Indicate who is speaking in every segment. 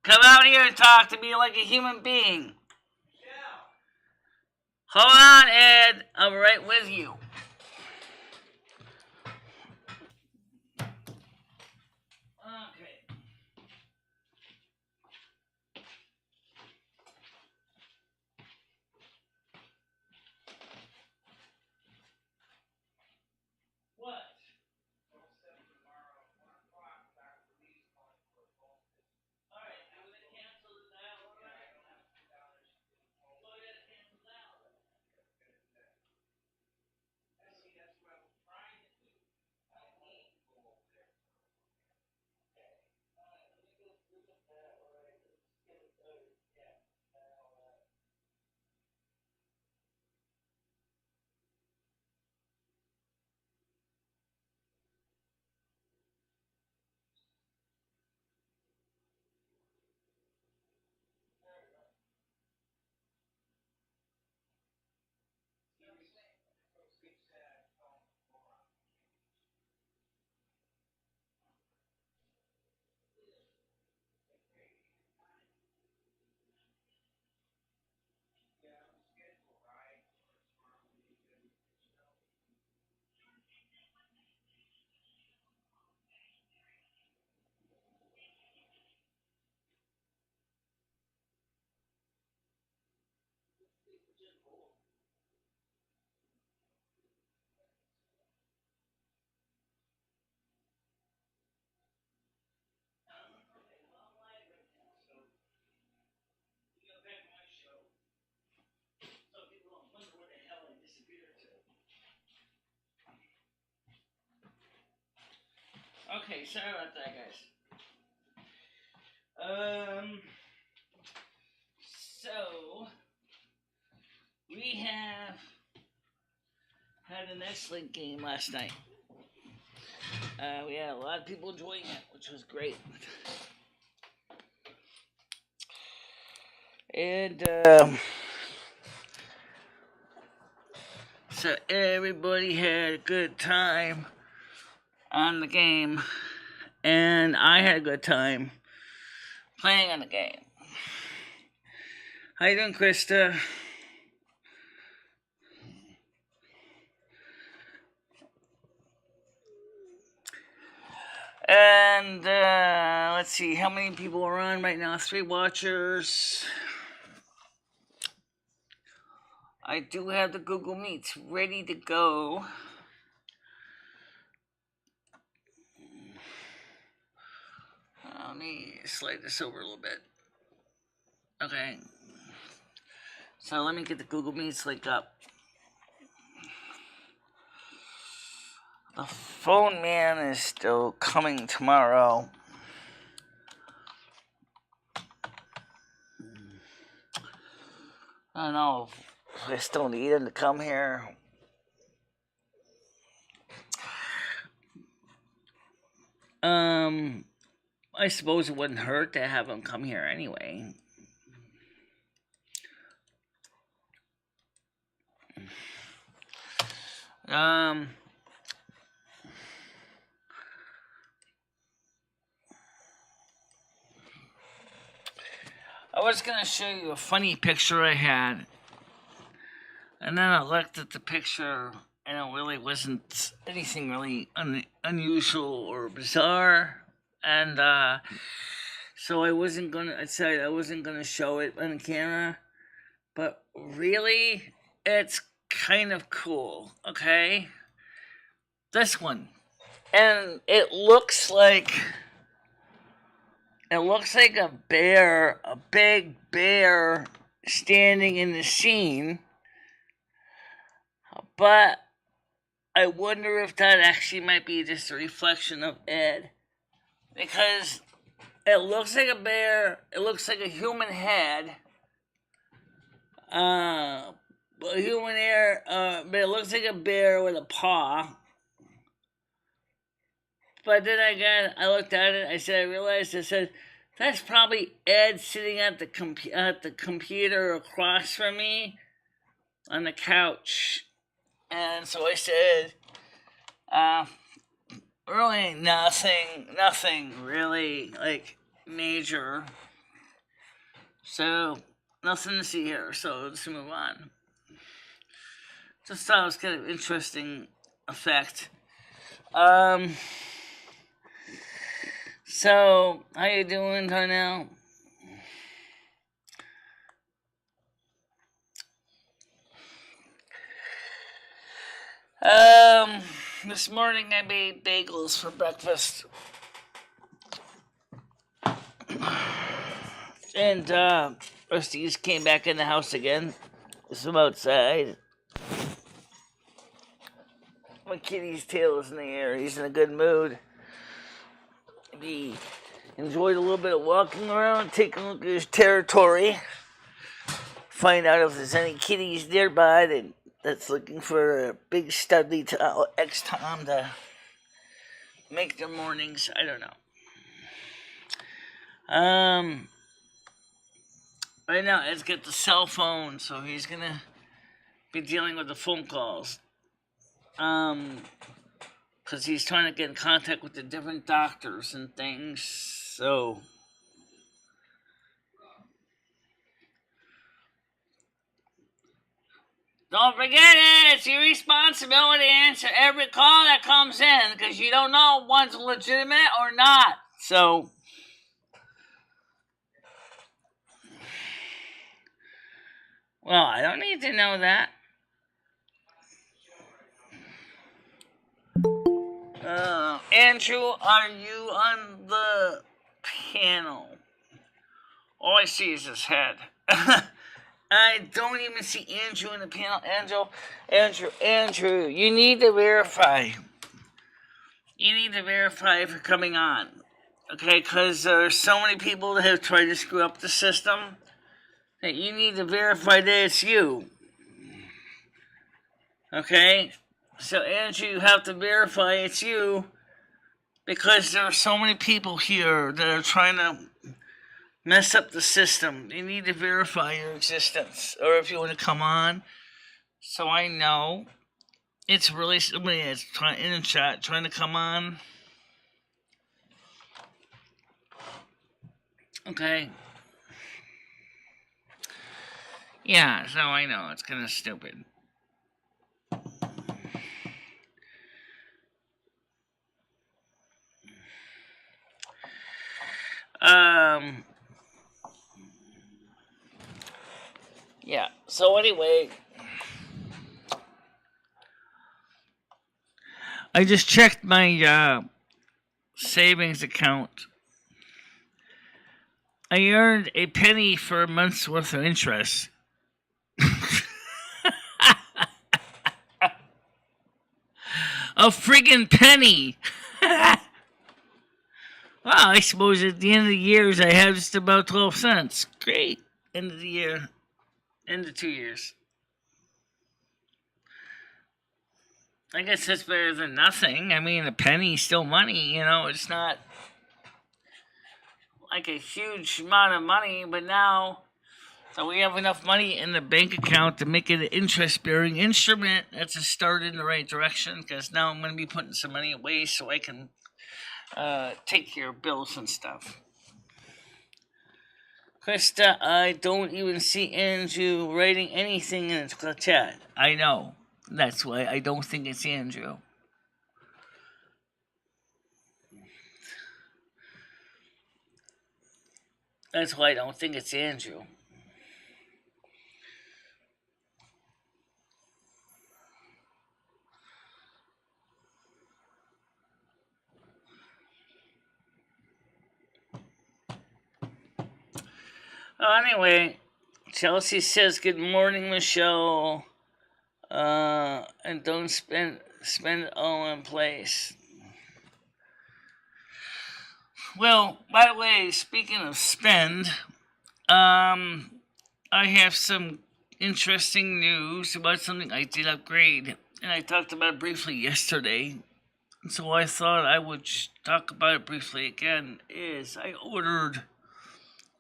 Speaker 1: Come out here and talk to me like a human being.
Speaker 2: Yeah.
Speaker 1: Hold on, Ed. I'm right with you. Okay. What? Okay, sorry about that, guys. So we have had an excellent game last night. We had a lot of people enjoying it, which was great. And so everybody had a good time on the game, and I had a good time playing on the game. How you doing, Krista? And let's see, how many people are on right now? 3 watchers. I do have the Google Meets ready to go. Let me slide this over a little bit. Okay. So let me get the Google Meets link up. The phone man is still coming tomorrow. I don't know if I still need him to come here. I suppose it wouldn't hurt to have him come here anyway. I was going to show you a funny picture I had, and then I looked at the picture, and it really wasn't anything really unusual or bizarre, and so I wasn't going to show it on camera, but really, it's kind of cool, okay? This one, and it looks like a bear, a big bear standing in the scene, but I wonder if that actually might be just a reflection of Ed, because it looks like a bear, it looks like a human head, but it looks like a bear with a paw. But then I looked at it. I realized that's probably Ed sitting at the computer across from me on the couch. And so I said, really nothing really like major. So, nothing to see here, so let's move on. Just thought it was kind of interesting effect. So, how you doing, Darnell? This morning I made bagels for breakfast. And, Rusty's came back in the house again. I'm outside. My kitty's tail is in the air. He's in a good mood. He enjoyed a little bit of walking around, taking a look at his territory. Find out if there's any kitties nearby that's looking for a big studly ex-Tom to make their mornings. I don't know. Right now, Ed's got the cell phone, so he's gonna be dealing with the phone calls. Because he's trying to get in contact with the different doctors and things, so... Don't forget it, it's your responsibility to answer every call that comes in, because you don't know if one's legitimate or not, so... Well, I don't need to know that. Andrew, are you on the panel? All I see is his head. I don't even see Andrew in the panel. Andrew, you need to verify. You need to verify if you're coming on. Okay, because there's so many people that have tried to screw up the system that you need to verify that it's you. Okay? So, Andrew, you have to verify it's you because there are so many people here that are trying to mess up the system. You need to verify your existence, or if you want to come on, so I know it's really somebody that's in the chat trying to come on. Okay. Yeah, so I know it's kind of stupid. Yeah, so anyway, I just checked my savings account. I earned a penny for a month's worth of interest. A friggin' penny! Well, I suppose at the end of the years I have just about 12 cents. Great. End of the year. End of 2 years. I guess that's better than nothing. I mean, a penny's still money, it's not like a huge amount of money, but now that we have enough money in the bank account to make it an interest-bearing instrument, that's a start in the right direction, because now I'm going to be putting some money away so I can take care of bills and stuff. Krista, I don't even see Andrew writing anything in the chat. I know. That's why I don't think it's Andrew. That's why I don't think it's Andrew. Oh, anyway, Chelsea says, good morning, Michelle. And don't spend it all in place. Well, by the way, speaking of spend, I have some interesting news about something I did upgrade, and I talked about it briefly yesterday. So I thought I would talk about it briefly again. I ordered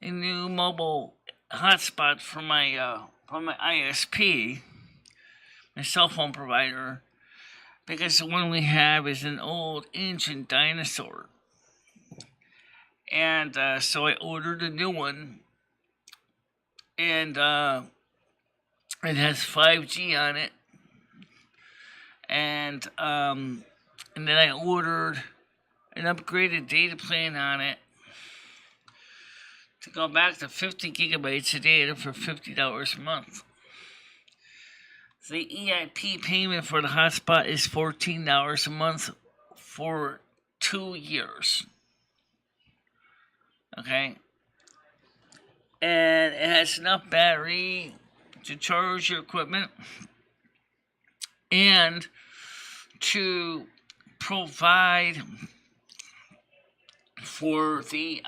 Speaker 1: a new mobile hotspot from my ISP, my cell phone provider, because the one we have is an old ancient dinosaur. And so I ordered a new one, and it has 5G on it, and then I ordered an upgraded data plan on it to go back to 50 gigabytes of data for $50 a month. The EIP payment for the hotspot is $14 a month for 2 years. Okay? And it has enough battery to charge your equipment and to provide for the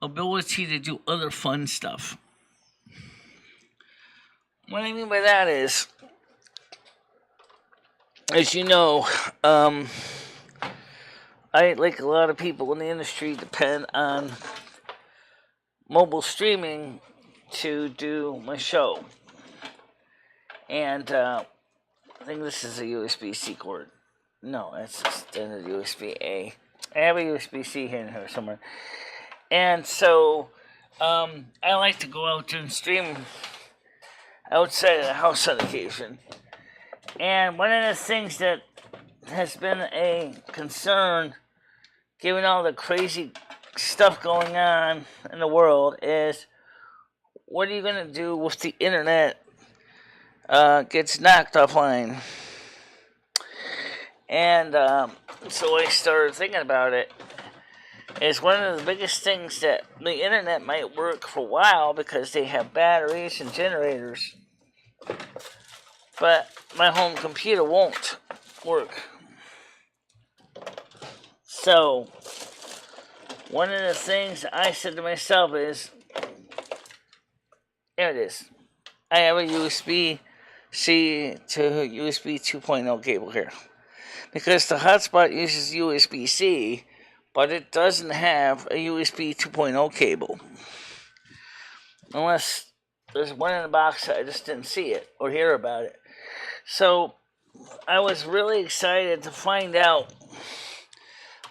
Speaker 1: ability to do other fun stuff. What I mean by that is, as you know, I, like a lot of people in the industry, depend on mobile streaming to do my show. And I think this is a USB-C cord. No, it's a standard USB-A. I have a USB-C here somewhere. And so I like to go out and stream outside of the house on occasion. And one of the things that has been a concern, given all the crazy stuff going on in the world, is what are you going to do if the internet gets knocked offline? And so I started thinking about it. Is one of the biggest things that the internet might work for a while because they have batteries and generators, but my home computer won't work. So one of the things I said to myself is, there it is. I have a USB-C to USB 2.0 cable here, because the hotspot uses USB-C, but it doesn't have a USB 2.0 cable. Unless there's one in the box, I just didn't see it or hear about it. So I was really excited to find out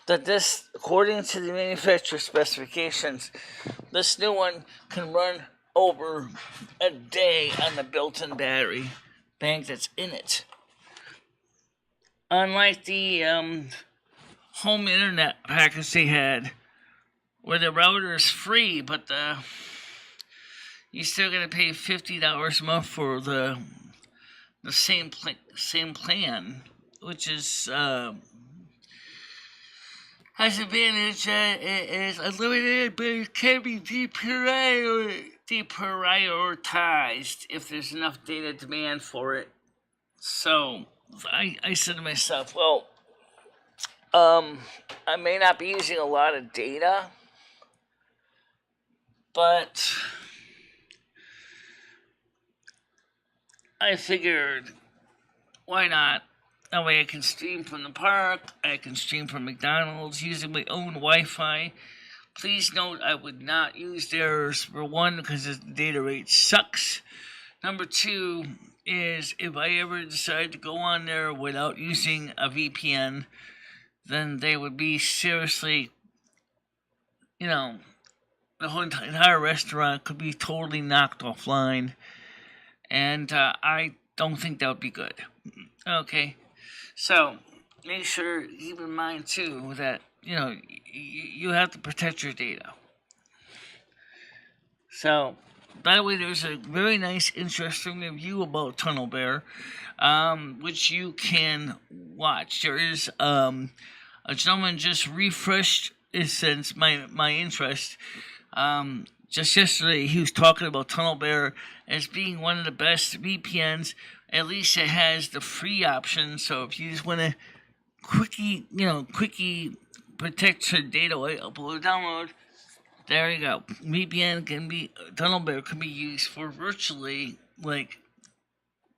Speaker 1: that this, according to the manufacturer specifications, this new one can run over a day on the built-in battery bank that's in it. Unlike the home internet package they had, where the router is free, but you still got to pay $50 a month for the same plan, which is has advantage. It is unlimited, but it can be deprioritized if there's enough data demand for it. So I said to myself, well, I may not be using a lot of data, but I figured, why not? That way I can stream from the park, I can stream from McDonald's using my own Wi-Fi. Please note, I would not use theirs, for one, because the data rate sucks. Number two is, if I ever decide to go on there without using a VPN, then they would be seriously, the whole entire restaurant could be totally knocked offline. And I don't think that would be good. Okay, so make sure, keep in mind too, that, you have to protect your data. So, by the way, there's a very nice, interesting review about Tunnel Bear, which you can watch. There is a gentleman just refreshed since my interest. Just yesterday, he was talking about Tunnel Bear as being one of the best VPNs. At least it has the free option. So if you just want to quickie protect your data, upload, download, there you go. Tunnel Bear can be used for virtually like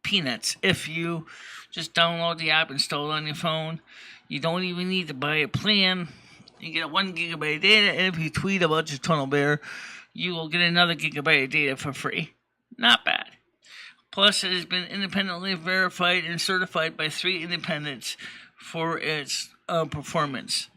Speaker 1: peanuts. If you just download the app, install it on your phone, you don't even need to buy a plan. You get 1 gigabyte of data, and if you tweet about your Tunnel Bear, you will get another gigabyte of data for free. Not bad. Plus, it has been independently verified and certified by 3 independents for its performance.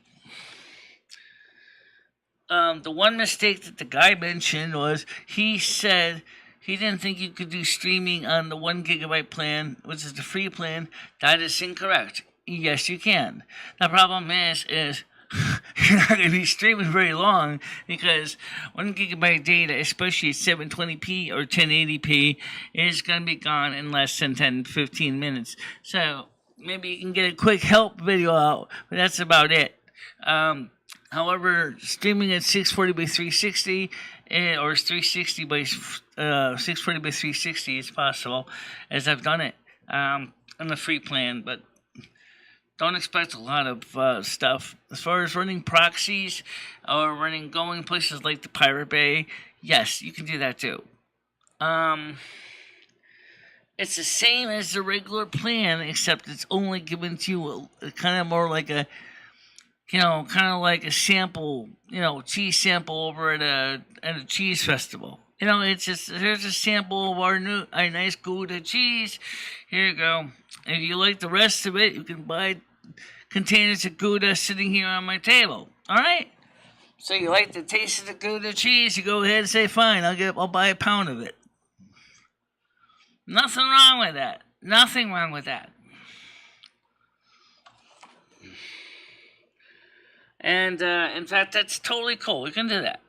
Speaker 1: The one mistake that the guy mentioned was he said he didn't think you could do streaming on the 1 gigabyte plan, which is the free plan. That is incorrect. Yes, you can. The problem is you're not going to be streaming very long because 1 gigabyte data, especially at 720p or 1080p, is going to be gone in less than 10-15 minutes. So maybe you can get a quick help video out, but that's about it. However, streaming at 640 by 360 or 360 by 640 by 360 is possible, as I've done it on the free plan, but don't expect a lot of stuff. As far as running proxies or going places like the Pirate Bay, yes, you can do that too. It's the same as the regular plan, except it's only given to you kind of more like a, kind of like a sample, cheese sample over at a cheese festival. It's just, here's a sample of our nice Gouda cheese. Here you go. If you like the rest of it, you can buy containers of Gouda sitting here on my table. All right? So you like the taste of the Gouda cheese, you go ahead and say, fine, I'll buy a pound of it. Nothing wrong with that. Nothing wrong with that. And, in fact, that's totally cool. We can do that.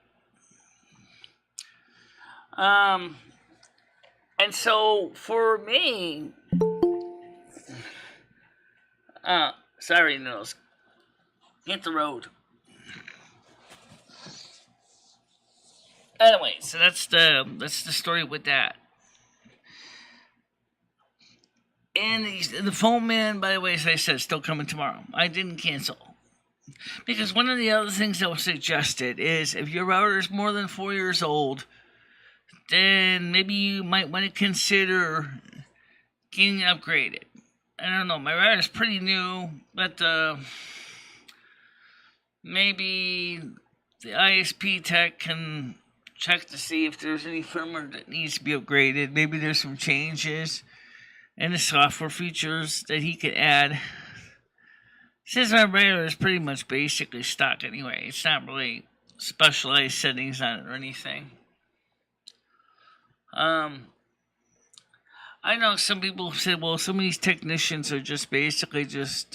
Speaker 1: And so, for me... sorry, Noodles. Hit the road. Anyway, so that's the story with that. And the phone man, by the way, as I said, is still coming tomorrow. I didn't cancel. Because one of the other things that was suggested is if your router is more than 4 years old, then maybe you might want to consider getting upgraded. I don't know, my router is pretty new, but maybe the ISP tech can check to see if there's any firmware that needs to be upgraded. Maybe there's some changes in the software features that he could add. Since my router is pretty much basically stock anyway, it's not really specialized settings on it or anything. I know some people have said, well, some of these technicians are just basically just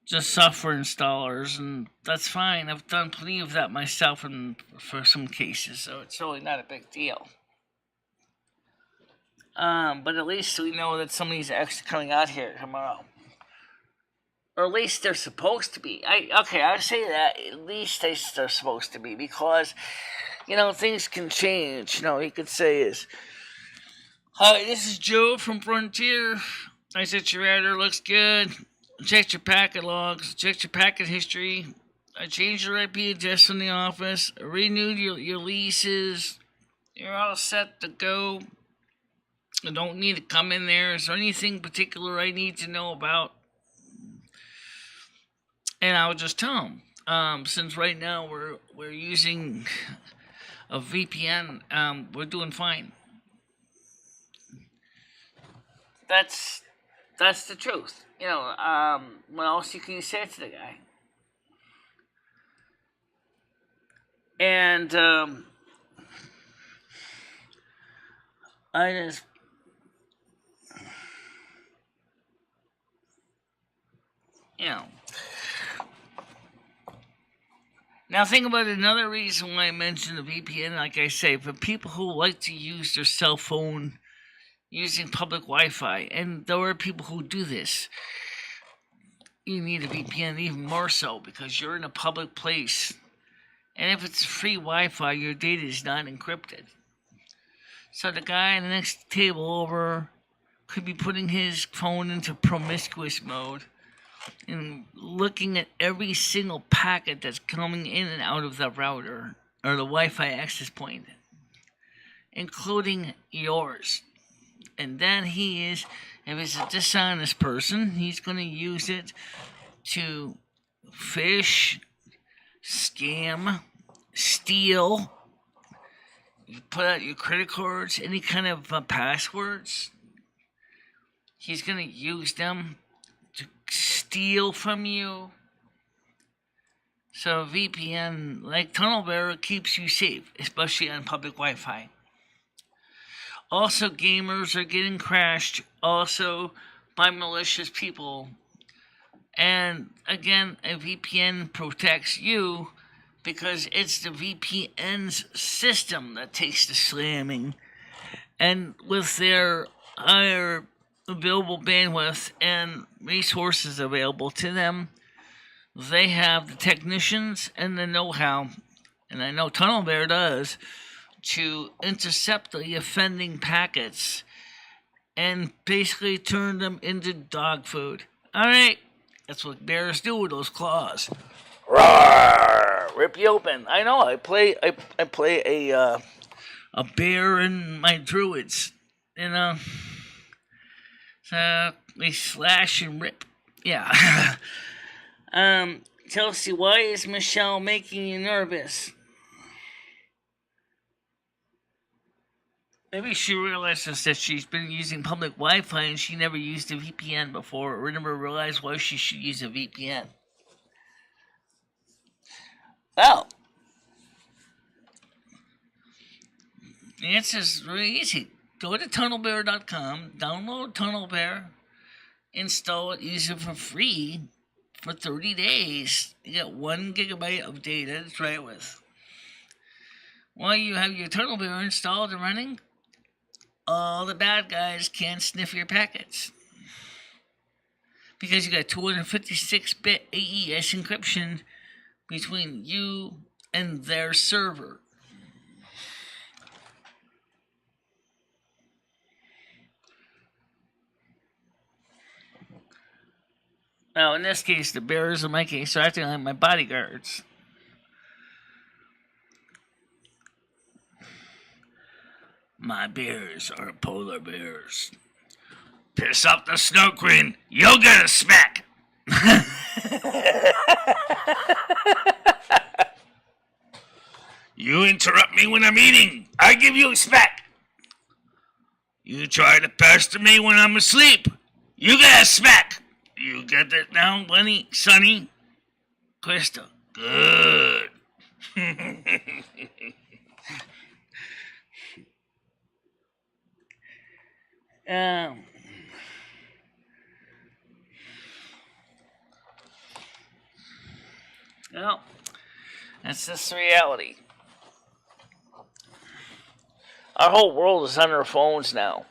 Speaker 1: software installers, and that's fine. I've done plenty of that myself for some cases, so it's really not a big deal. But at least we know that somebody's actually coming out here tomorrow. Or at least they're supposed to be. I say that, at least they're supposed to be, because, things can change. He could say hi, this is Joe from Frontier. I said your router looks good. Checked your packet logs, checked your packet history. I changed your IP address in the office, renewed your leases. You're all set to go. I don't need to come in there. Is there anything particular I need to know about? And I would just tell them, since right now we're using a VPN, we're doing fine. That's the truth. What else you can say to the guy? And I just Now think about another reason why I mentioned the VPN. Like I say, for people who like to use their cell phone using public Wi-Fi, and there are people who do this, you need a VPN even more so because you're in a public place. And if it's free Wi-Fi, your data is not encrypted. So the guy in the next table over could be putting his phone into promiscuous mode and looking at every single packet that's coming in and out of the router or the Wi-Fi access point, including yours. And then if it's a dishonest person, he's going to use it to fish, scam, steal. You put out your credit cards, any kind of passwords. He's going to use them to steal from you. So VPN, like TunnelBear, keeps you safe, especially on public Wi-Fi. Also, gamers are getting crashed, also by malicious people. And again, a VPN protects you because it's the VPN's system that takes the slamming. And with their higher available bandwidth and resources available to them, they have the technicians and the know-how, and I know TunnelBear does, to intercept the offending packets and basically turn them into dog food. Alright, that's what bears do with those claws. Roar! Rip you open. I know, I play a bear and my druids, you know. So we slash and rip. Yeah. Chelsea, why is Michelle making you nervous? Maybe she realizes that she's been using public Wi-Fi and she never used a VPN before, or never realized why she should use a VPN. Well, the answer is really easy. Go to tunnelbear.com, download TunnelBear, install it, use it for free for 30 days. You get 1 gigabyte of data to try it with. While you have your TunnelBear installed and running, all the bad guys can't sniff your packets. Because you got 256-bit AES encryption between you and their server. Now, in this case, the bears, in my case, are acting like my bodyguards. My bears are polar bears. Piss off the snow queen, you'll get a smack. You interrupt me when I'm eating, I give you a smack. You try to pester me when I'm asleep, you get a smack. You get that now, Lenny, Sonny, Krista? Good. Well, that's just the reality. Our whole world is on our phones now.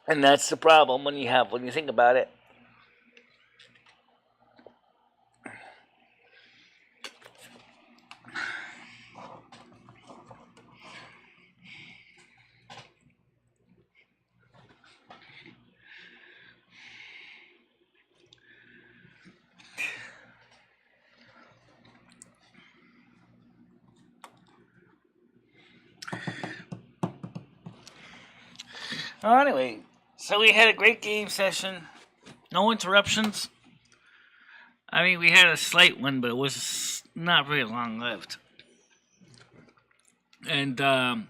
Speaker 1: And that's the problem when you think about it. Well, anyway, so we had a great game session. No interruptions. I mean, we had a slight one, but it was not very long-lived. And, so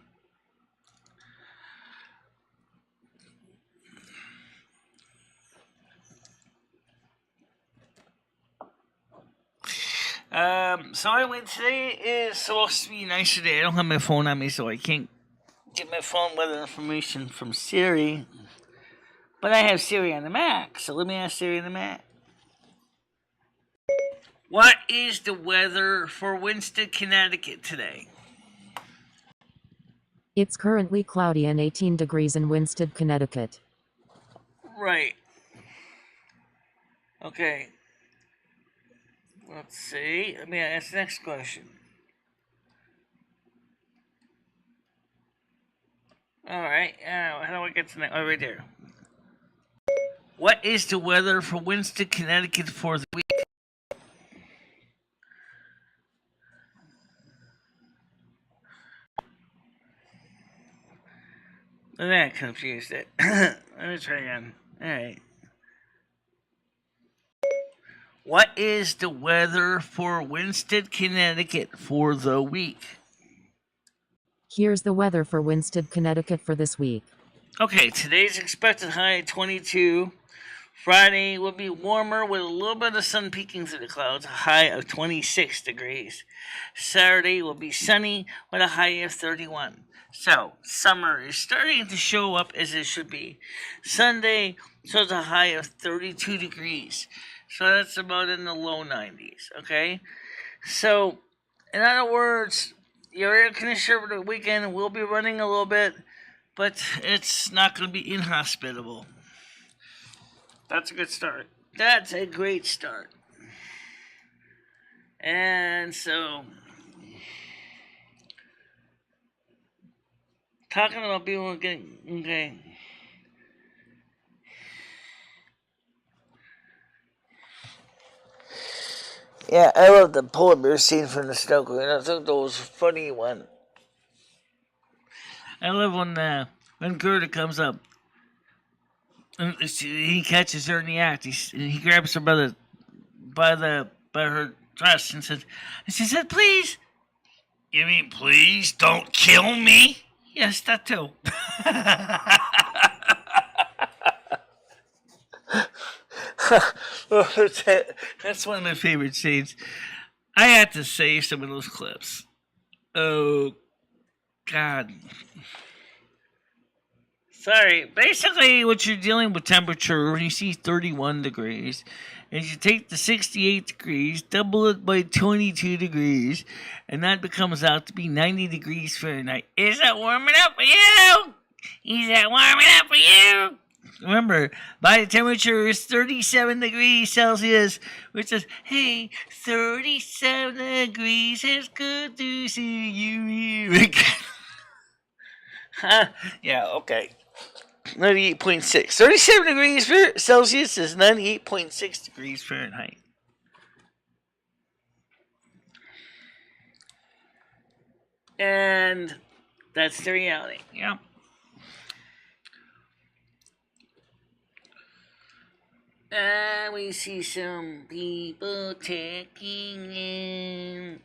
Speaker 1: anyway, today is supposed to be a nice day. I don't have my phone on me, so I can't get my phone weather information from Siri. But I have Siri on the Mac, so let me ask Siri on the Mac. What is the weather for Winston, Connecticut today?
Speaker 2: It's currently cloudy and 18 degrees in Winston, Connecticut.
Speaker 1: Right. Okay. Let's see. Let me ask the next question. Alright, how do I get to that? Oh, right there. What is the weather for Winston, Connecticut for the week? That confused it. Let me try again. Alright. What is the weather for Winston, Connecticut for the week?
Speaker 2: Here's the weather for Winston, Connecticut for this week.
Speaker 1: Okay, today's expected high 22, Friday will be warmer with a little bit of sun peeking through the clouds, a high of 26 degrees. Saturday will be sunny with a high of 31. So, summer is starting to show up as it should be. Sunday shows a high of 32 degrees. So that's about in the low 90s, okay? So, in other words, your air conditioner for the weekend will be running a little bit, but it's not going to be inhospitable. That's a good start. That's a great start. And so, talking about people getting, okay. Yeah, I love the polar bear scene from the Stoker. I thought that was a funny one. I love when Gerda comes up. And he catches her in the act. He grabs her by her dress and she said, "Please." You mean, please don't kill me? Yes, that too. That's one of my favorite scenes. I had to save some of those clips. Oh, God. Sorry. Basically, what you're dealing with temperature, when you see 31 degrees, is you take the 68 degrees, double it by 22 degrees, and that becomes out to be 90 degrees Fahrenheit. Is that warming up for you? Is that warming up for you? Remember, body temperature is 37 degrees Celsius, which is, hey, 37 degrees, it's good to see you here again. Yeah, okay. 98.6. 37 degrees Celsius is 98.6 degrees Fahrenheit. And that's the reality. Yeah. And we see some people checking in.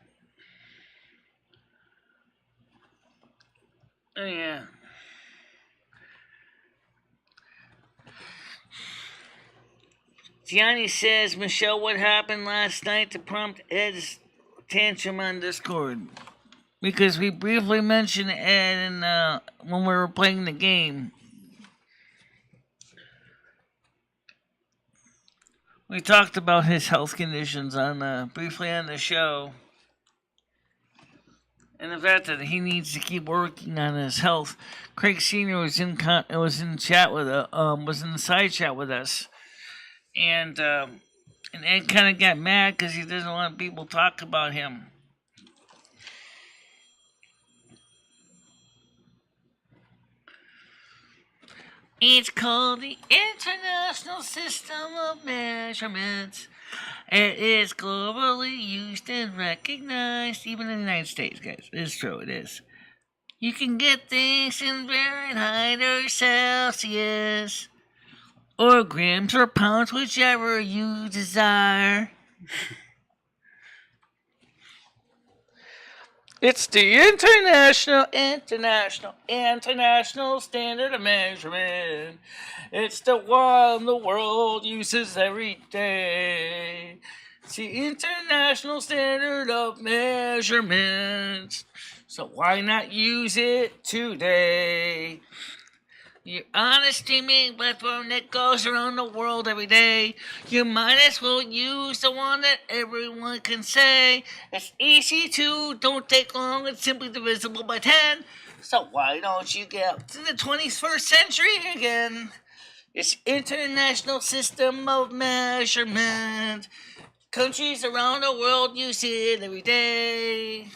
Speaker 1: Oh, yeah. Gianni says, Michelle, what happened last night to prompt Ed's tantrum on Discord? Because we briefly mentioned Ed when we were playing the game. We talked about his health conditions briefly on the show, and the fact that he needs to keep working on his health. Craig Senior was in chat with was in the side chat with us, and Ed kind of got mad because he doesn't want people to talk about him. It's called the International System of Measurements. It is globally used and recognized, even in the United States, guys. It's true, it is. You can get things in Fahrenheit or Celsius, or grams or pounds, whichever you desire. It's the international standard of measurement. It's the one the world uses every day. It's the international standard of measurement. So why not use it today? You're on a streaming platform that goes around the world every day. You might as well use the one that everyone can say. It's easy to, don't take long, it's simply divisible by 10. So why don't you get up to the 21st century again? It's International System of Measurement. Countries around the world use it every day.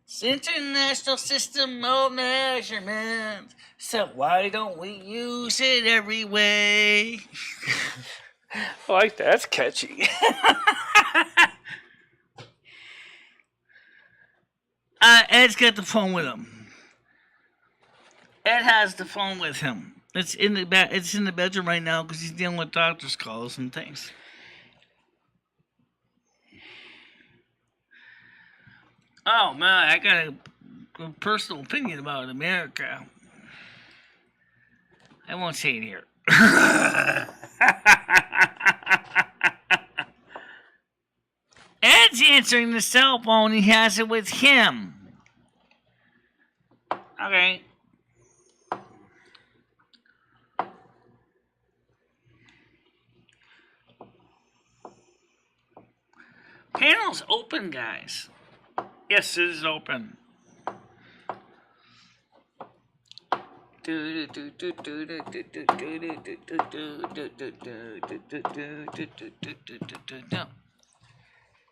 Speaker 1: It's International System of Measurement. So why don't we use it every way? I like that. That's catchy. Ed's got the phone with him. Ed has the phone with him. It's in the bedroom right now because he's dealing with doctor's calls and things. Oh man, I got a personal opinion about America. I won't say it here. Ed's answering the cell phone. He has it with him. Okay. Panel's open, guys. Yes, it is open.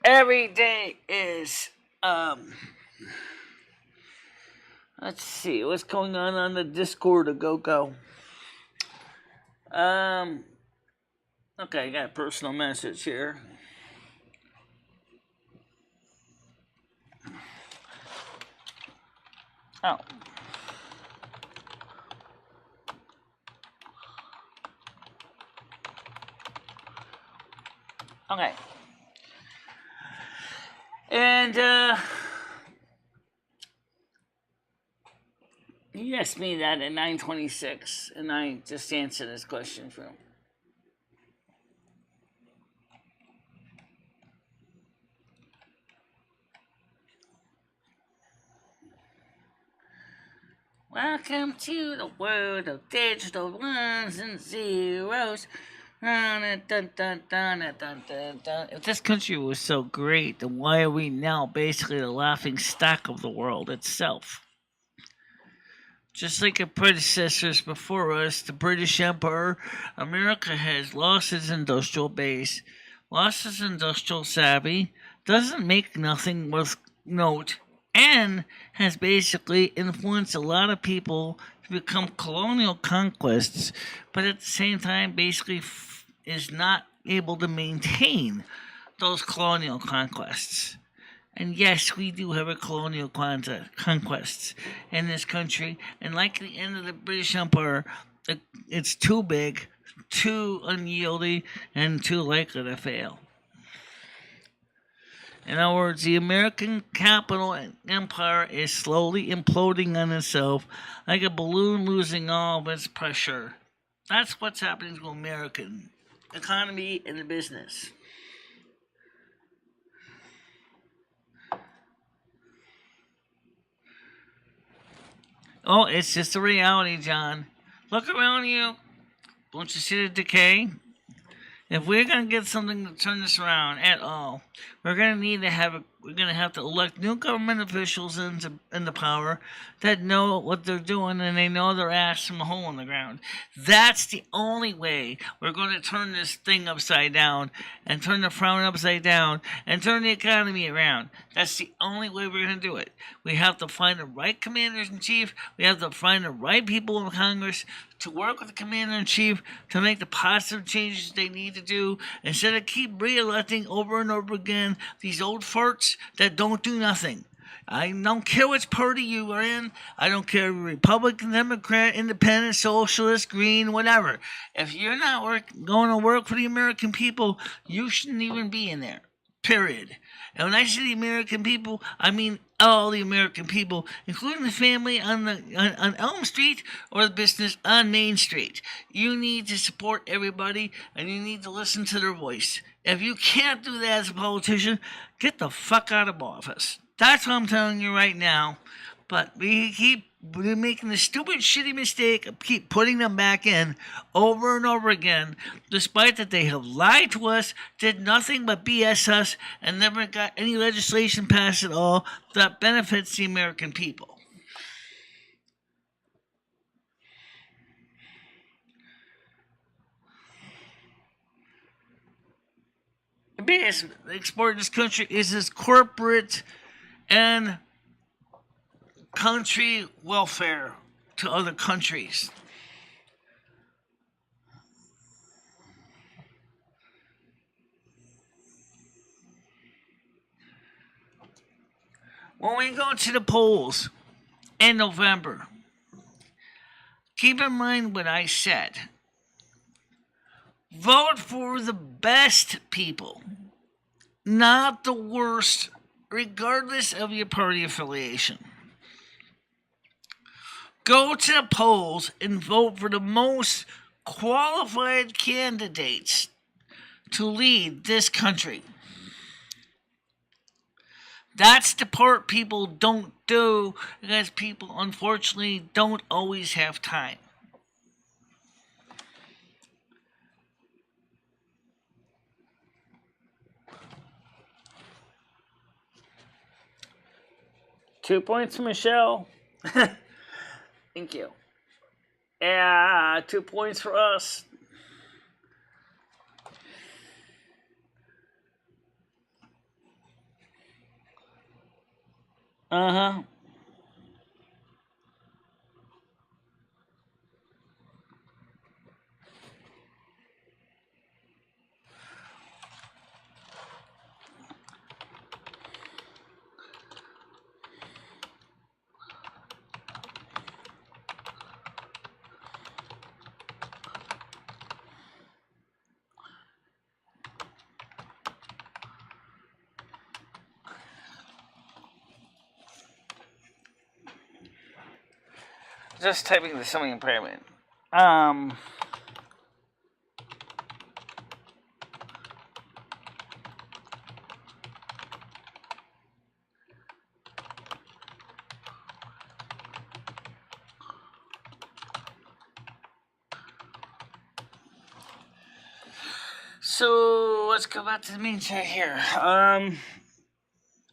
Speaker 1: Every day is let's see what's going on the Discord to go. Okay, I got a personal message here. Oh. Okay. And he asked me that at 9:26, and I just answered his question for him. Welcome to the world of digital ones and zeros. If this country was so great, then why are we now basically the laughing stock of the world itself? Just like the predecessors before us, the British Empire, America has lost its industrial base, lost its industrial savvy, doesn't make nothing worth note, and has basically influenced a lot of people to become colonial conquests, but at the same time basically is not able to maintain those colonial conquests. And yes, we do have a colonial conquests in this country, and like the end of the British Empire, it's too big, too unyielding, and too likely to fail. In other words, the American capital empire is slowly imploding on itself like a balloon losing all of its pressure. That's what's happening to American economy and the business. Oh, it's just a reality, John. Look around you. Don't you see the decay? If we're going to get something to turn this around at all, we're going to have to elect new government officials into power that know what they're doing, and they know their ass from a hole in the ground. That's the only way we're going to turn this thing upside down, and turn the frown upside down, and turn the economy around. That's the only way we're going to do it. We have to find the right commanders-in-chief. We have to find the right people in Congress to work with the commander-in-chief to make the positive changes they need to do, instead of keep re-electing over and over again these old farts that don't do nothing. I don't care which party you are in. I don't care if you're Republican, Democrat, Independent, Socialist, Green, whatever. If you're not going to work for the American people, you shouldn't even be in there. Period. And when I say the American people, I mean all the American people, including the family on Elm Street or the business on Main Street. You need to support everybody, and you need to listen to their voice. If you can't do that as a politician, get the fuck out of office. That's what I'm telling you right now. But we're making the stupid, shitty mistake of keep putting them back in over and over again, despite that they have lied to us, did nothing but BS us, and never got any legislation passed at all that benefits the American people. The biggest export in this country is this corporate and country welfare to other countries. When we go to the polls in November, keep in mind what I said. Vote for the best people, not the worst, regardless of your party affiliation. Go to the polls and vote for the most qualified candidates to lead this country. That's the part people don't do because people unfortunately don't always have time. Two points for Michelle. Thank you. Yeah, 2 points for us. Uh-huh. Just typing the summing impairment. So let's go back to the main chat here.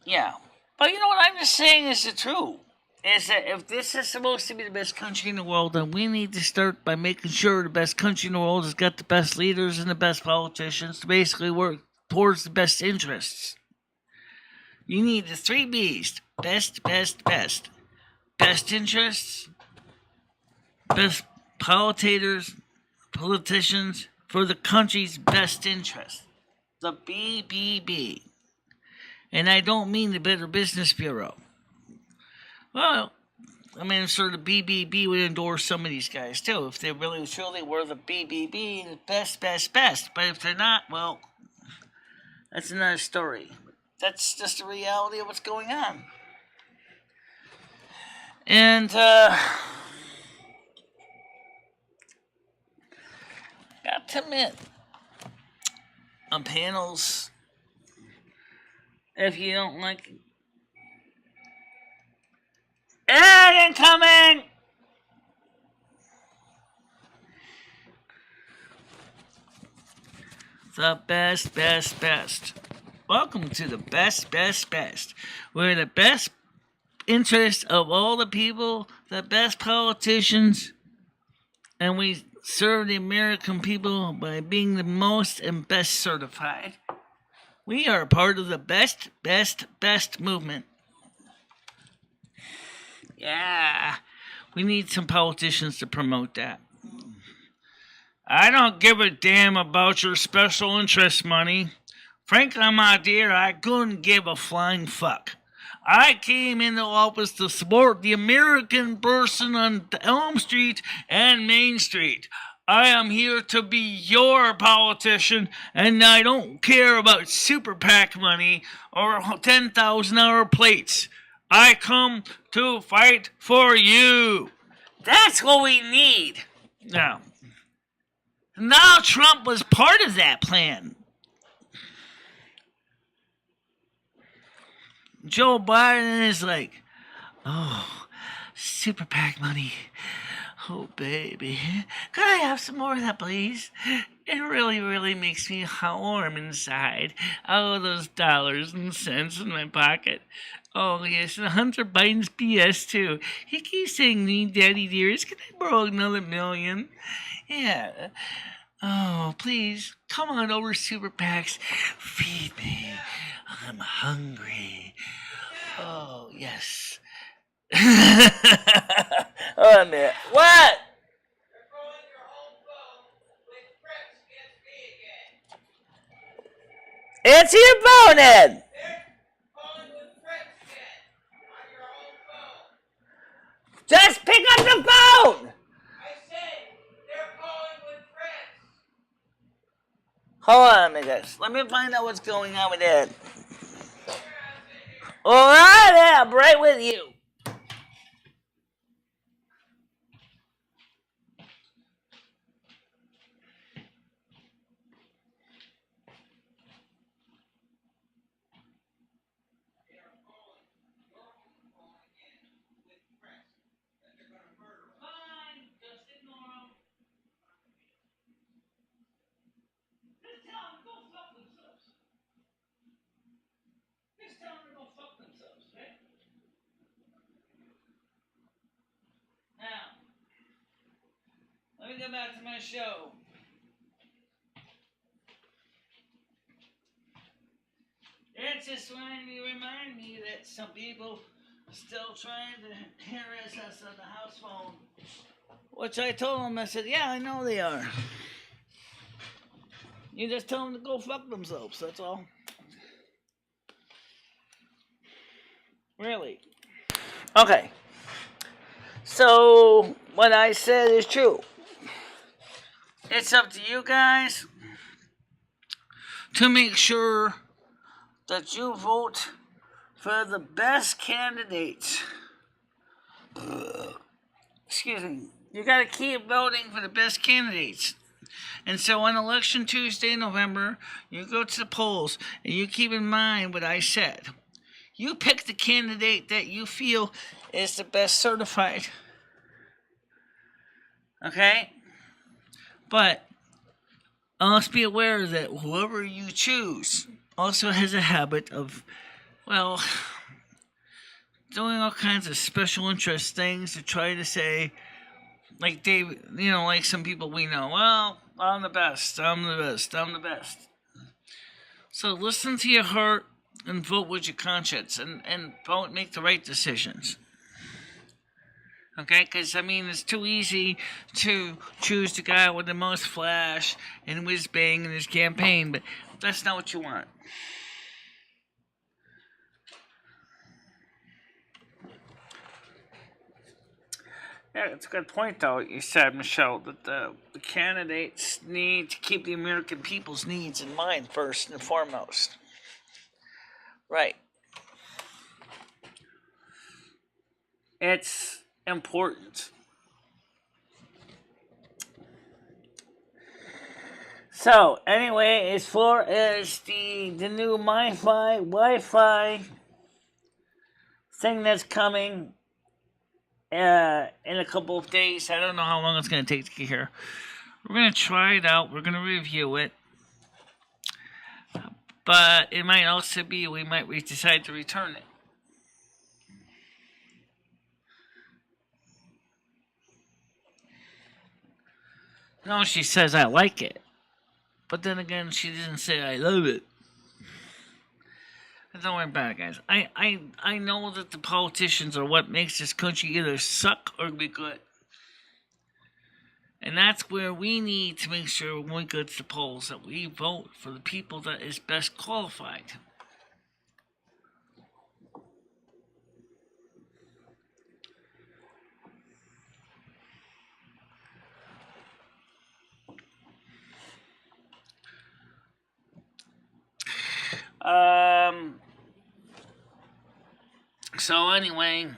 Speaker 1: Yeah. But you know what I'm just saying is the truth. Is that if this is supposed to be the best country in the world, then we need to start by making sure the best country in the world has got the best leaders and the best politicians to basically work towards the best interests. You need the 3 B's. Best, best, best. Best interests, best politicians for the country's best interest. The BBB. And I don't mean the Better Business Bureau. Well, I mean, I'm sure the BBB would endorse some of these guys, too, if they really truly were the BBB, the best, best, best. But if they're not, well, that's another story. That's just the reality of what's going on. And, got to admit, on panels, if you don't like it, incoming! The best, best, best. Welcome to the best, best, best. We're the best interest of all the people, the best politicians, and we serve the American people by being the most and best certified. We are part of the best, best, best movement. Yeah, we need some politicians to promote that. I don't give a damn about your special interest money. Frankly, my dear, I couldn't give a flying fuck. I came into office to support the American person on Elm Street and Main Street. I am here to be your politician, and I don't care about super PAC money or $10,000 plates. I come to fight for you. That's what we need. Now, Donald Trump was part of that plan. Joe Biden is like, oh, super PAC money. Oh, baby. Could I have some more of that, please? It really, really makes me warm inside. Oh, those dollars and cents in my pocket. Oh, yes, and Hunter Biden's BS, too. He keeps saying, me, Daddy dearest, can I borrow another $1 million? Yeah. Oh, please, come on over, Super PACs. Feed me. I'm hungry. Oh, yes. Oh, man. What? Answer your phone, Ed. Just pick up the phone. I said they're calling with threats. Hold on, guys. Let me find out what's going on with Ed. All right, Ed, I'm right with you. let me go back to my show. It just remind me that some people still trying to harass us on the house phone. Which I told them, I said, yeah, I know they are. You just tell them to go fuck themselves, that's all. Really. Okay. So, what I said is true. It's up to you guys to make sure that you vote for the best candidates. Excuse me. You gotta keep voting for the best candidates. And so on election Tuesday, November, you go to the polls and you keep in mind what I said. You pick the candidate that you feel is the best certified. Okay? But let's be aware that whoever you choose also has a habit of, well, doing all kinds of special interest things to try to say, like David, like some people we know, well, I'm the best, I'm the best, I'm the best. So listen to your heart and vote with your conscience and vote, make the right decisions. Okay, because, it's too easy to choose the guy with the most flash and whiz-bang in his campaign, but that's not what you want. Yeah, it's a good point, though, you said, Michelle, that the candidates need to keep the American people's needs in mind first and foremost. Right. It's important. So, anyway, as far as the new Wi-Fi thing that's coming in a couple of days, I don't know how long it's going to take to get here. We're going to try it out. We're going to review it. But it might also be we might decide to return it. No, she says I like it. But then again, she doesn't say I love it. Don't worry about it, guys. I know that the politicians are what makes this country either suck or be good. And that's where we need to make sure when we go to the polls that we vote for the people that is best qualified. So anyway,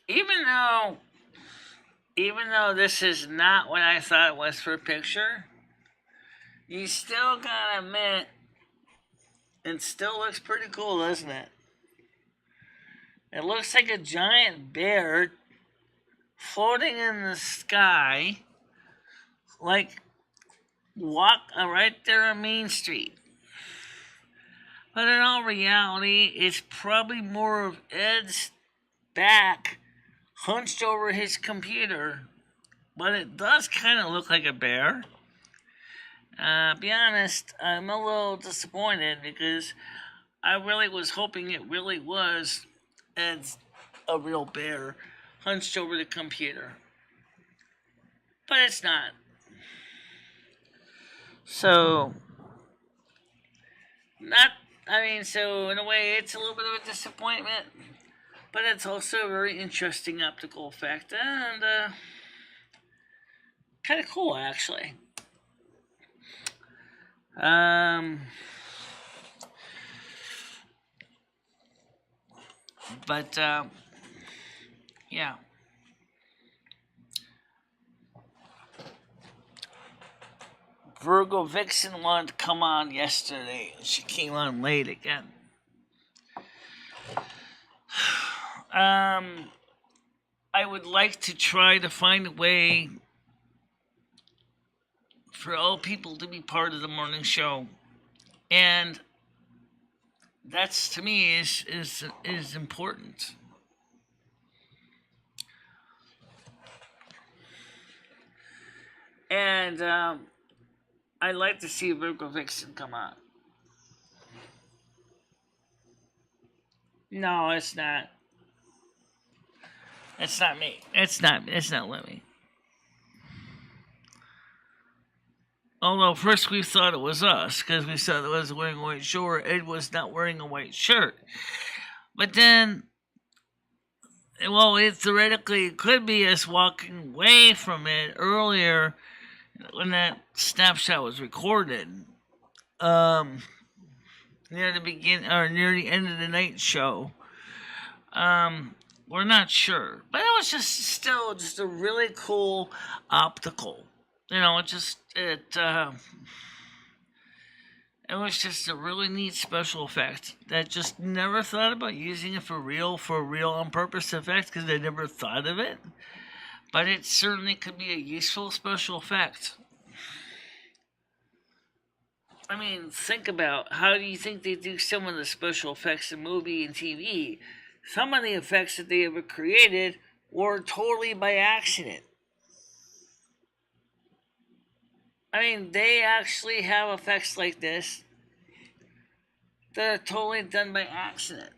Speaker 1: even though this is not what I thought it was for a picture, you still gotta admit, it still looks pretty cool, doesn't it? It looks like a giant bear floating in the sky, like right there on Main Street. But in all reality, it's probably more of Ed's back hunched over his computer. But it does kind of look like a bear. Be honest, I'm a little disappointed because I really was hoping it really was Ed's a real bear hunched over the computer. But it's not. So in a way, it's a little bit of a disappointment, but it's also a very interesting optical effect, and kind of cool, actually. But, yeah. Virgo Vixen wanted to come on yesterday. She came on late again. I would like to try to find a way for all people to be part of the morning show. And that's, to me, is important. And I'd like to see Virgo Vixen come out. No, it's not. It's not me. It's not Lemmy. Although first we thought it was us because we saw it was wearing a white shirt. Ed was not wearing a white shirt. But then, well, it theoretically could be us walking away from it earlier when that snapshot was recorded. Near the beginning or near the end of the night show. We're not sure, but it was just a really cool optical. It was just a really neat special effect that just never thought about using it for real on purpose effect because I never thought of it. But it certainly could be a useful special effect. I mean, think about how do you think they do some of the special effects in movie and TV? Some of the effects that they ever created were totally by accident. I mean, they actually have effects like this that are totally done by accident.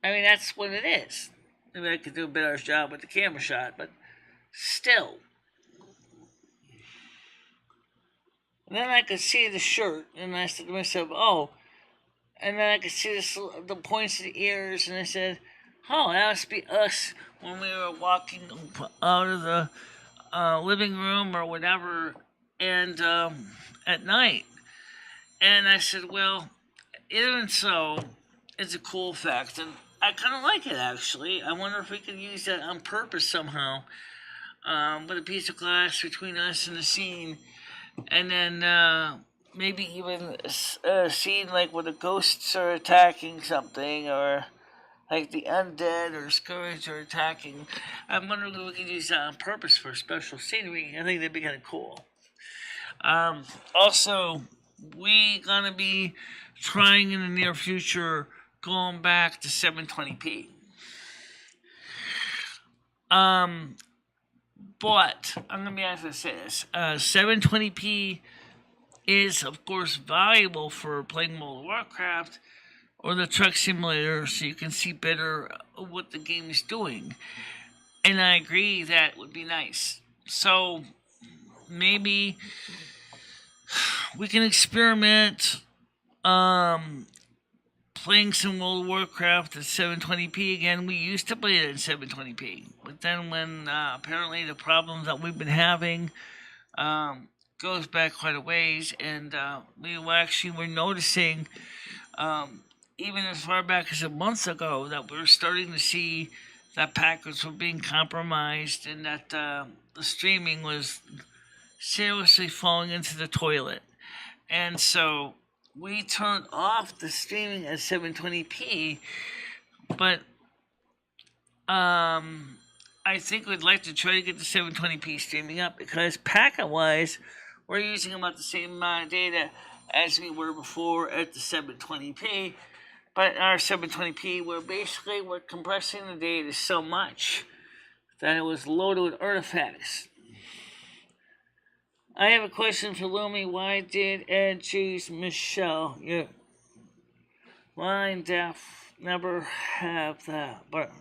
Speaker 1: I mean, that's what it is. Maybe I could do a better job with the camera shot, but still. And then I could see the shirt, and I said to myself, oh. And then I could see the points of the ears, and I said, oh, that must be us when we were walking out of the living room or whatever, and at night. And I said, well, even so, it's a cool effect, and I kind of like it, actually. I wonder if we could use that on purpose somehow, with a piece of glass between us and the scene, and then maybe even a scene like where the ghosts are attacking something, or like the undead or scourge are attacking. I'm wondering if we could use that on purpose for special scenery. I think that'd be kind of cool. Also, we gonna be trying in the near future going back to 720p. But I'm gonna be honest with this. 720p is, of course, valuable for playing World of Warcraft or the truck simulator so you can see better what the game is doing. And I agree that would be nice. So maybe we can experiment playing some World of Warcraft at 720p again. We used to play it at 720p. But then when apparently the problems that we've been having goes back quite a ways, and we were noticing, even as far back as a month ago, that we're starting to see that packets were being compromised and that the streaming was seriously falling into the toilet. And so we turned off the streaming at 720p, but I think we'd like to try to get the 720p streaming up because packet-wise, we're using about the same amount of data as we were before at the 720p. But our 720p, we're compressing the data so much that it was loaded with artifacts. I have a question for Lumi. Why did Ed choose Michelle? Your blind deaf never have that, but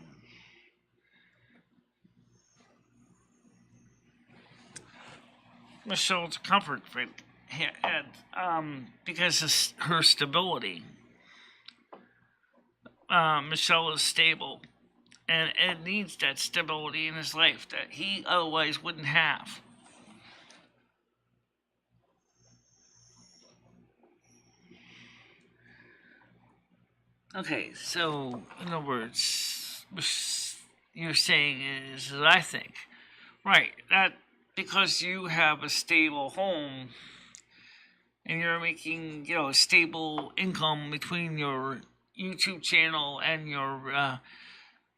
Speaker 1: Michelle's a comfort for Ed, because of her stability. Michelle is stable, and Ed needs that stability in his life that he otherwise wouldn't have. Okay, so in other words, what you're saying is that I think, right, that because you have a stable home and you're making, stable income between your YouTube channel and your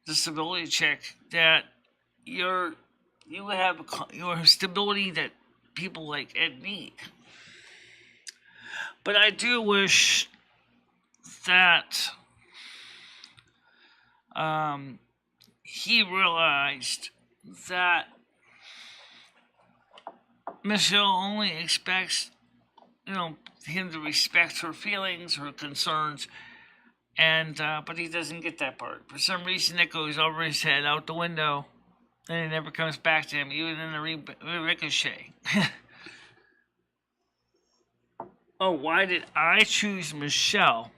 Speaker 1: disability check, that you have your stability that people like Ed need. But I do wish that he realized that Michelle only expects, him to respect her feelings, her concerns, and but he doesn't get that part. For some reason, it goes over his head, out the window, and it never comes back to him, even in the ricochet. Oh, why did I choose Michelle?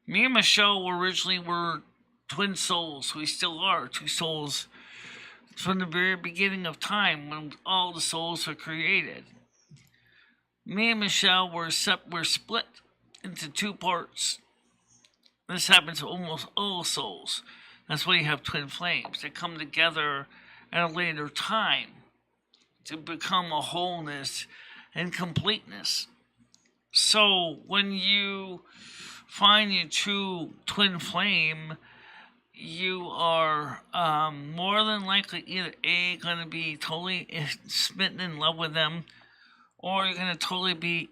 Speaker 1: Me and Michelle originally were twin souls. We still are two souls from the very beginning of time when all the souls were created. Me and Michelle were split into two parts. This happens to almost all souls. That's why you have twin flames. They come together at a later time to become a wholeness and completeness. So when you find your true twin flame, you are more than likely either A, going to be totally smitten in love with them, or you're going to totally be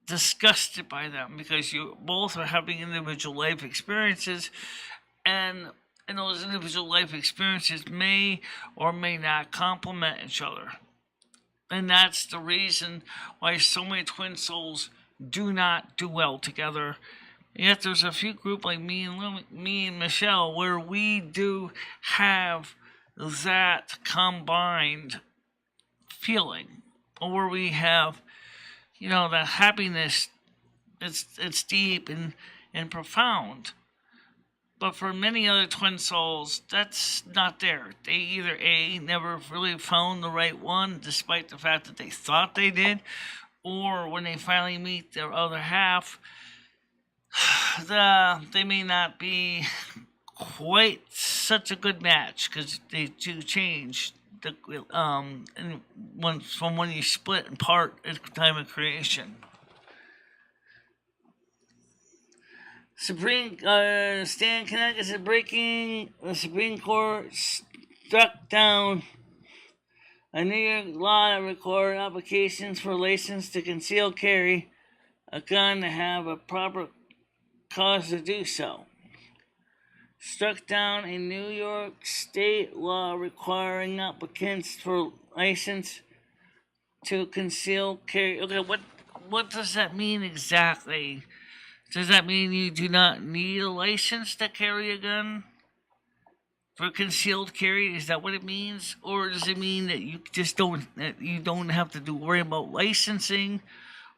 Speaker 1: disgusted by them because you both are having individual life experiences, and those individual life experiences may or may not complement each other. And that's the reason why so many twin souls do not do well together. Yet there's a few group like me and Michelle where we do have that combined feeling, or where we have, that happiness. It's deep and profound. But for many other twin souls, that's not there. They either A, never really found the right one, despite the fact that they thought they did, or when they finally meet their other half, they may not be quite such a good match because they do change from when you split and part at the time of creation. Stan Connecticut is breaking. The Supreme Court struck down a New York law that required applications for license to conceal carry a gun to have a proper cause to do so. Struck down a New York state law requiring applicants for license to conceal carry. Okay, what does that mean exactly? Does that mean you do not need a license to carry a gun for concealed carry? Is that what it means, or does it mean that you don't have to worry about licensing,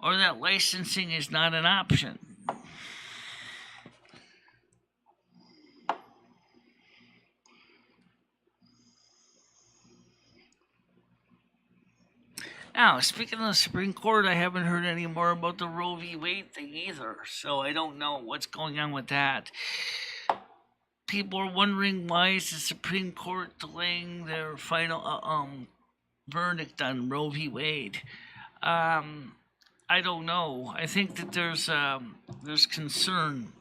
Speaker 1: or that licensing is not an option? Now, speaking of the Supreme Court, I haven't heard any more about the Roe v. Wade thing either, so I don't know what's going on with that. People are wondering why is the Supreme Court delaying their final verdict on Roe v. Wade. I don't know. I think that there's concern.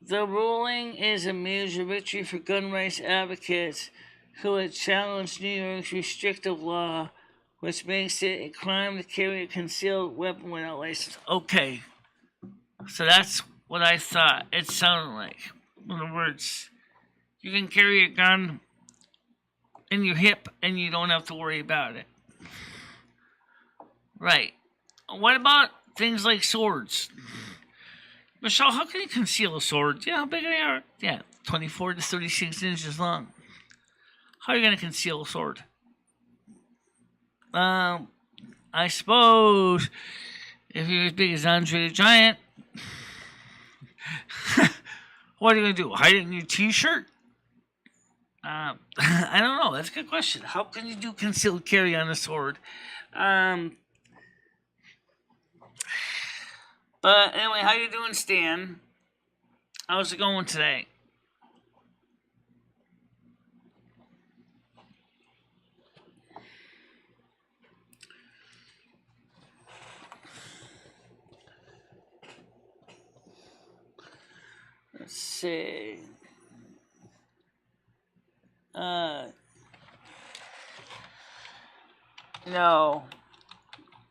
Speaker 1: The ruling is a major victory for gun rights advocates who had challenged New York's restrictive law, which makes it a crime to carry a concealed weapon without license. Okay, so that's what I thought it sounded like. In other words, you can carry a gun in your hip and you don't have to worry about it. Right. What about things like swords? Michelle, how can you conceal a sword? Yeah, how big they are? Yeah, 24 to 36 inches long. How are you going to conceal a sword? I suppose if you're as big as Andre the Giant, what are you going to do? Hide it in your t-shirt? I don't know. That's a good question. How can you do concealed carry on a sword? But anyway, how you doing, Stan? How's it going today? Let's see. No.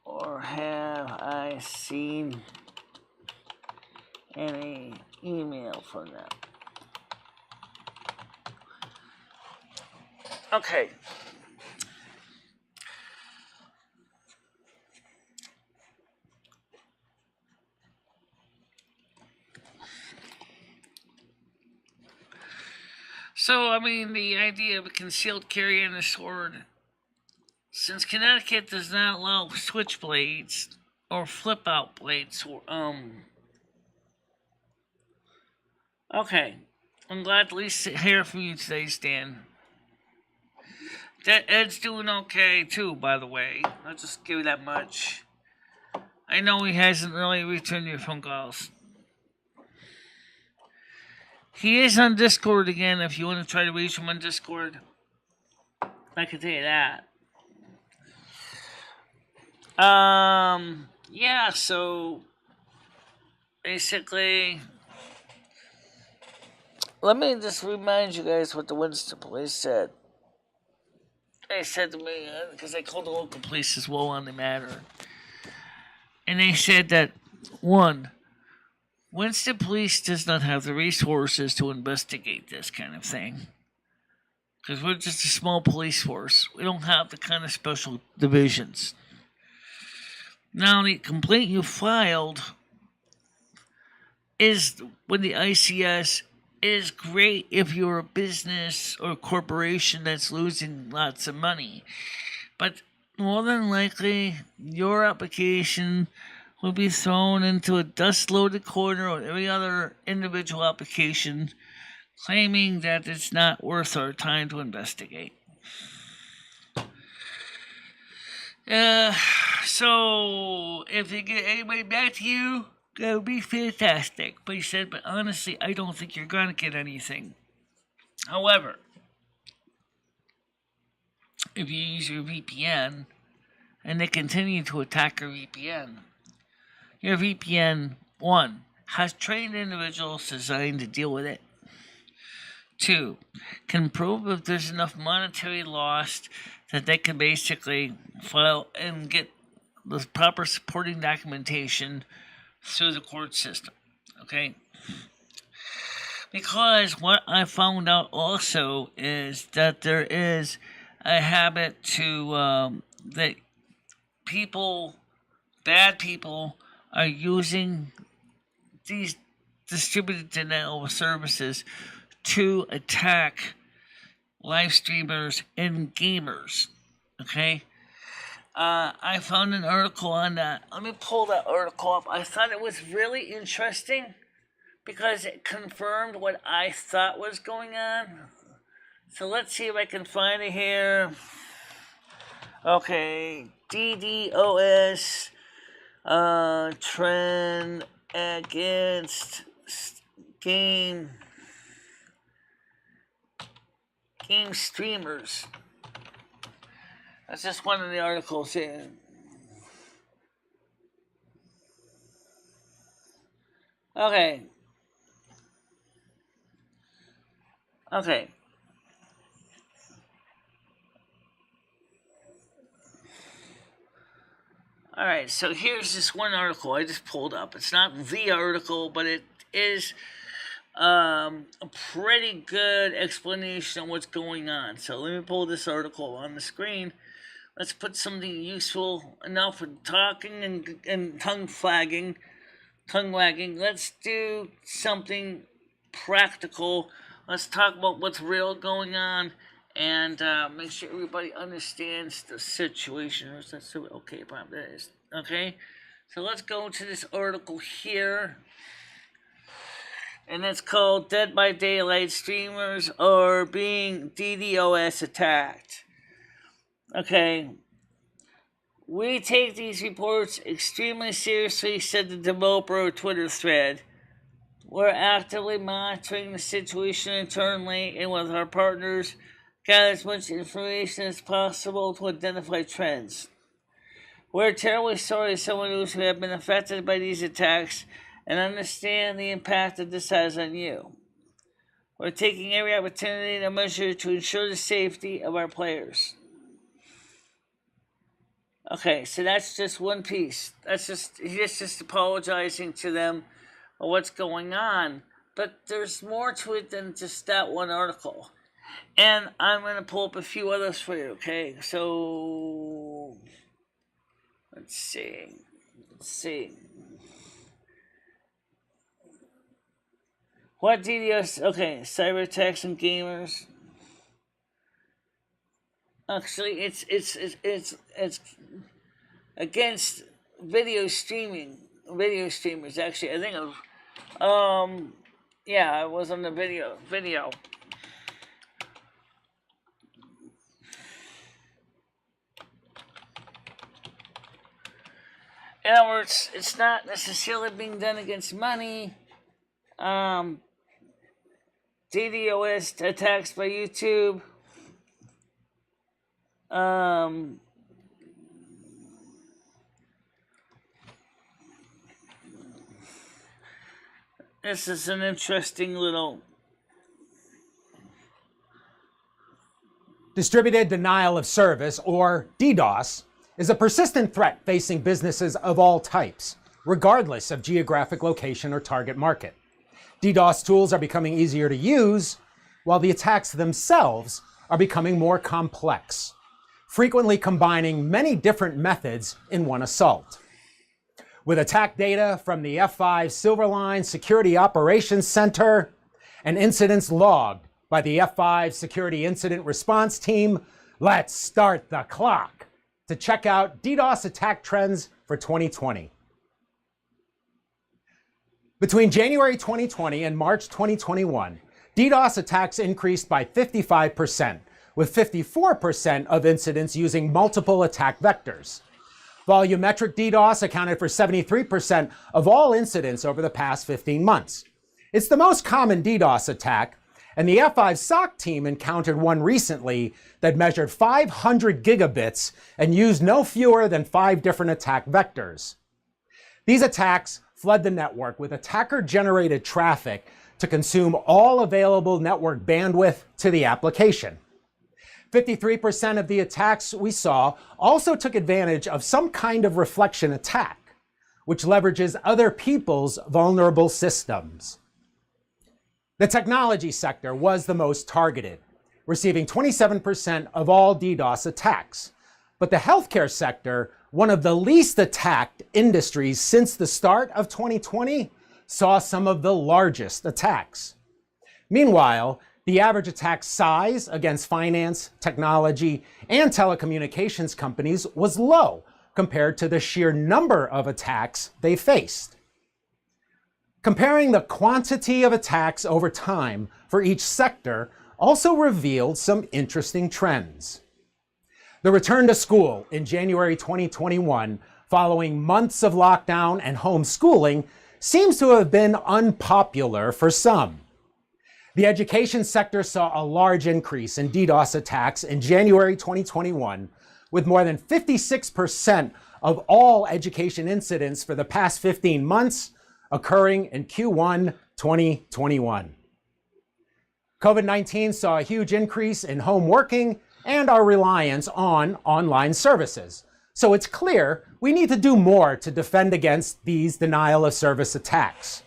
Speaker 1: Or have I seen any email from them. Okay. So, I mean, the idea of a concealed carry and a sword, since Connecticut does not allow switchblades or flip out blades, okay. I'm glad to at least hear from you today, Stan. That Ed's doing okay too, by the way. I'll just give you that much. I know he hasn't really returned your phone calls. He is on Discord again if you want to try to reach him on Discord. I can tell you that. Yeah, so basically, let me just remind you guys what the Winston police said. They said to me, because I called the local police as well on the matter, and they said that, one, Winston police does not have the resources to investigate this kind of thing. Because we're just a small police force. We don't have the kind of special divisions. Now, the complaint you filed is with the ICS is great if you're a business or corporation that's losing lots of money. But more than likely, your application will be thrown into a dust-loaded corner of every other individual application, claiming that it's not worth our time to investigate. So, if they get anybody back to you, that would be fantastic. But he said, but honestly, I don't think you're going to get anything. However, if you use your VPN and they continue to attack your VPN, 1, has trained individuals designed to deal with it. 2, can prove if there's enough monetary loss that they can basically file and get the proper supporting documentation through the court system. Okay? Because what I found out also is that there is a habit to, that bad people are using these distributed denial of services to attack live streamers and gamers. Okay? I found an article on that. Let me pull that article up. I thought it was really interesting because it confirmed what I thought was going on. So let's see if I can find it here. Okay, DDoS trend against game streamers. That's just one of the articles here. Okay. Alright, so here's this one article I just pulled up. It's not the article, but it is a pretty good explanation of what's going on. So let me pull this article on the screen. Let's put something useful enough with talking and tongue wagging. Let's do something practical. Let's talk about what's real going on and make sure everybody understands the situation. Okay, that is. Okay, so let's go to this article here. And it's called Dead by Daylight Streamers Are Being DDoS Attacked. Okay. We take these reports extremely seriously, said the developer of Twitter thread. We're actively monitoring the situation internally and with our partners, got as much information as possible to identify trends. We're terribly sorry to someone who have been affected by these attacks and understand the impact that this has on you. We're taking every opportunity and measure to ensure the safety of our players. Okay, so that's just one piece. He's just apologizing to them of what's going on. But there's more to it than just that one article. And I'm going to pull up a few others for you, okay? So, let's see. What DDoS? Okay, cyber attacks and gamers. Actually, it's against video streamers. Actually, I think yeah, it was on the video. In other words, it's not necessarily being done against money. DDoS attacks by YouTube. This is an interesting little...
Speaker 3: Distributed denial of service, or DDoS, is a persistent threat facing businesses of all types, regardless of geographic location or target market. DDoS tools are becoming easier to use, while the attacks themselves are becoming more complex, frequently combining many different methods in one assault. With attack data from the F5 Silverline Security Operations Center and incidents logged by the F5 Security Incident Response Team, let's start the clock to check out DDoS attack trends for 2020. Between January 2020 and March 2021, DDoS attacks increased by 55%, with 54% of incidents using multiple attack vectors. Volumetric DDoS accounted for 73% of all incidents over the past 15 months. It's the most common DDoS attack, and the F5 SOC team encountered one recently that measured 500 gigabits and used no fewer than 5 different attack vectors. These attacks flood the network with attacker-generated traffic to consume all available network bandwidth to the application. 53% of the attacks we saw also took advantage of some kind of reflection attack, which leverages other people's vulnerable systems. The technology sector was the most targeted, receiving 27% of all DDoS attacks. But the healthcare sector, one of the least attacked industries since the start of 2020, saw some of the largest attacks. Meanwhile, the average attack size against finance, technology, and telecommunications companies was low compared to the sheer number of attacks they faced. Comparing the quantity of attacks over time for each sector also revealed some interesting trends. The return to school in January 2021, following months of lockdown and homeschooling, seems to have been unpopular for some. The education sector saw a large increase in DDoS attacks in January 2021, with more than 56% of all education incidents for the past 15 months occurring in Q1 2021. COVID-19 saw a huge increase in home working and our reliance on online services. So it's clear we need to do more to defend against these denial of service attacks.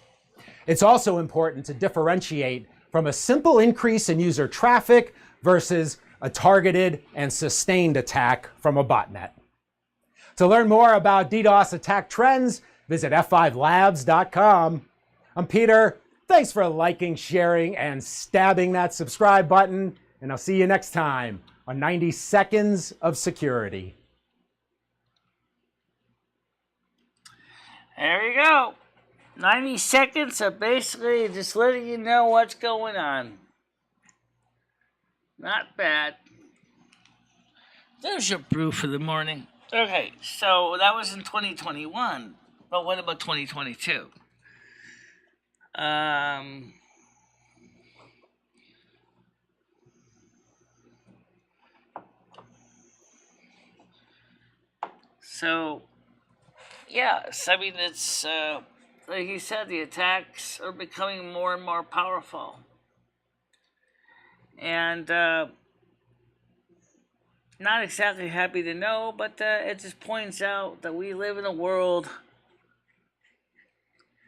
Speaker 3: It's also important to differentiate from a simple increase in user traffic versus a targeted and sustained attack from a botnet. To learn more about DDoS attack trends, visit f5labs.com. I'm Peter. Thanks for liking, sharing, and stabbing that subscribe button, and I'll see you next time on 90 Seconds of Security.
Speaker 1: There you go. 90 seconds of basically just letting you know what's going on. Not bad. There's your brew for the morning. Okay, so that was in 2021. But what about 2022? So, yes, I mean, it's, like you said, the attacks are becoming more and more powerful. And, not exactly happy to know, but it just points out that we live in a world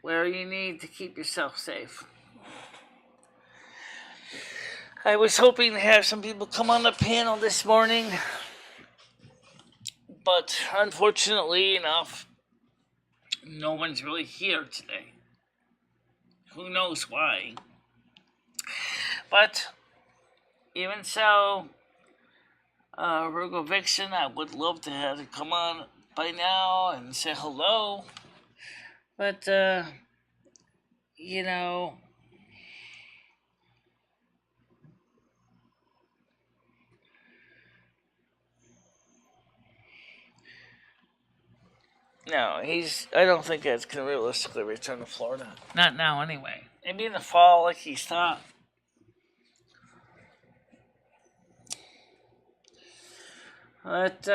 Speaker 1: where you need to keep yourself safe. I was hoping to have some people come on the panel this morning, but unfortunately enough, no one's really here today. Who knows why? But even so, Virgo Vixen, I would love to have you come on by now and say hello. But, you know, no, I don't think that's going to realistically return to Florida. Not now, anyway. Maybe in the fall, like he's thought. But,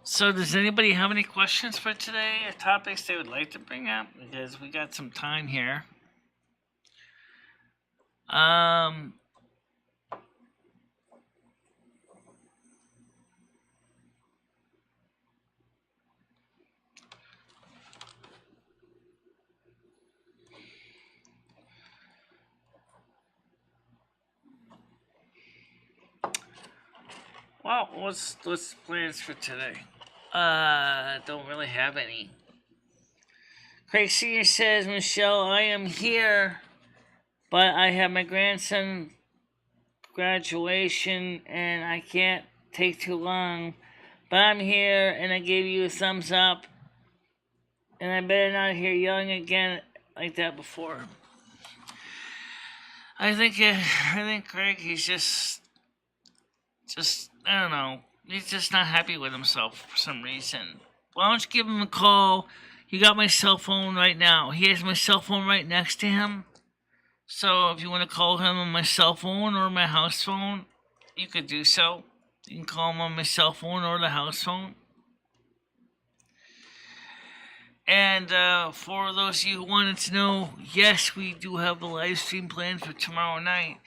Speaker 1: so does anybody have any questions for today or topics they would like to bring up? Because we got some time here. Well, what's the plans for today? Don't really have any. Craig Sr. says, Michelle, I am here, but I have my grandson graduation and I can't take too long. But I'm here and I gave you a thumbs up. And I better not hear yelling again like that before. I think Craig, he's just I don't know. He's just not happy with himself for some reason. Why don't you give him a call? You got my cell phone right now. He has my cell phone right next to him. So if you want to call him on my cell phone or my house phone, you could do so. You can call him on my cell phone or the house phone. And for those of you who wanted to know, yes, we do have a live stream planned for tomorrow night.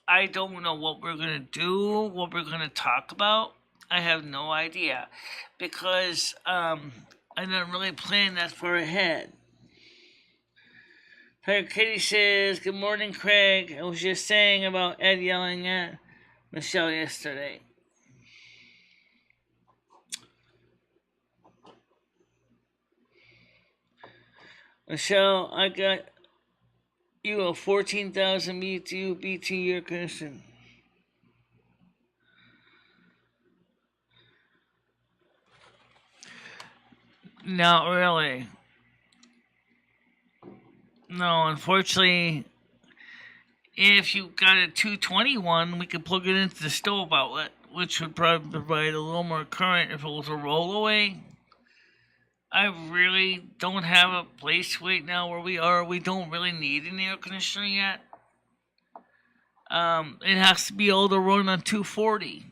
Speaker 1: I don't know what we're going to do, what we're going to talk about. I have no idea. Because I didn't really plan that far ahead. Tiger Kitty says, good morning, Craig. I was just saying about Ed yelling at Michelle yesterday. Michelle, I got you a 14,000 BTU air conditioner. Not really. No, unfortunately, if you got a 221, we could plug it into the stove outlet, which would probably provide a little more current if it was a rollaway. I really don't have a place right now where we are. We don't really need an air conditioner yet. It has to be able to run on 240.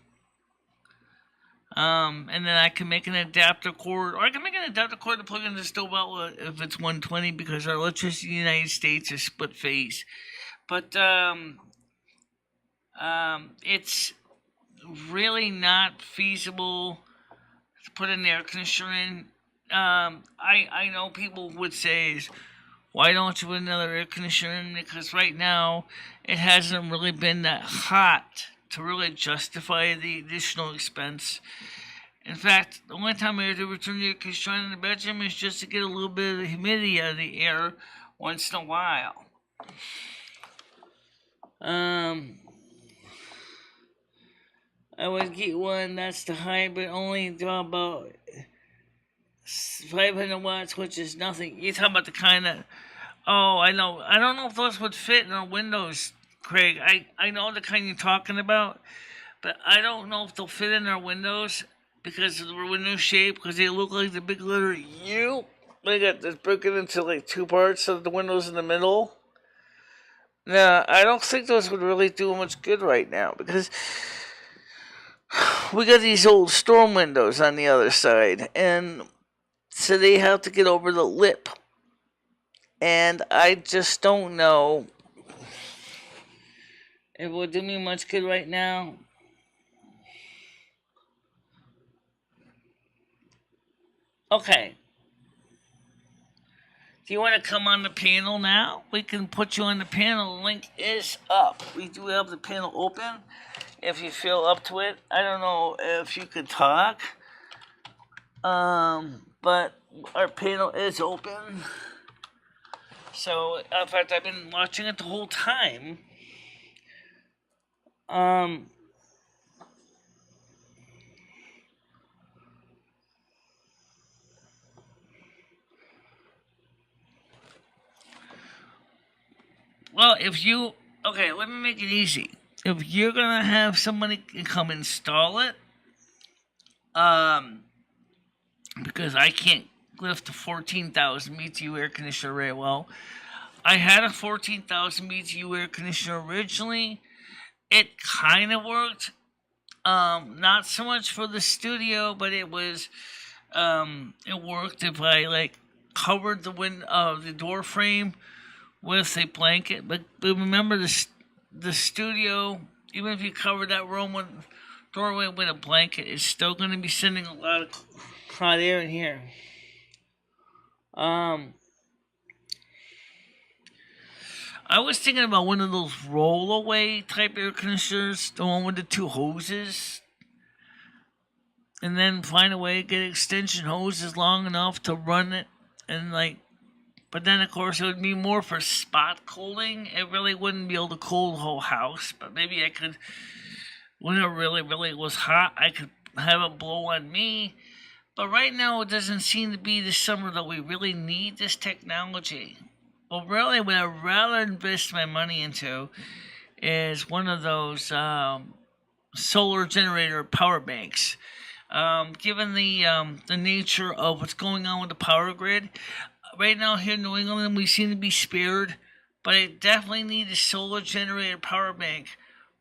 Speaker 1: And then I can make an adapter cord, or I can make an adapter cord to plug into the stove outlet if it's 120, because our electricity in the United States is split phase. But it's really not feasible to put an air conditioner in. I know people would say, why don't you put another air conditioner in? Because right now it hasn't really been that hot to really justify the additional expense. In fact, the only time I ever return the air conditioner in the bedroom is just to get a little bit of the humidity out of the air once in a while. I would get one that's the hybrid, only draw about 500 watts, which is nothing. You're talking about the kind that, oh, I know. I don't know if those would fit in our windows, Craig. I know the kind you're talking about, but I don't know if they'll fit in our windows because of the window shape, because they look like the big letter U. They got this broken into like two parts of the windows in the middle. Now, I don't think those would really do much good right now, because we got these old storm windows on the other side, and So they have to get over the lip. And I just don't know if it will do me much good right now. Okay. Do you want to come on the panel now? We can put you on the panel. The link is up. We do have the panel open if you feel up to it. I don't know if you could talk. But our panel is open. So, in fact, I've been watching it the whole time. Well, okay, let me make it easy. If you're gonna have somebody come install it, because I can't lift a 14,000 BTU air conditioner very well. I had a 14,000 BTU air conditioner originally. It kind of worked. Not so much for the studio, but it was, it worked if I covered the door frame with a blanket. But remember the studio, even if you cover that room with doorway with a blanket, it's still going to be sending a lot of hot air in here. I was thinking about one of those roll-away type air conditioners, the one with the two hoses, and then find a way to get extension hoses long enough to run it, and but then of course it would be more for spot cooling. It really wouldn't be able to cool the whole house, but maybe I could, when it really, really was hot, I could have it blow on me. But right now it doesn't seem to be the summer that we really need this technology. Well, really, what I'd rather invest my money into is one of those solar generator power banks. Given the nature of what's going on with the power grid, right now here in New England, we seem to be spared, but I definitely need a solar generator power bank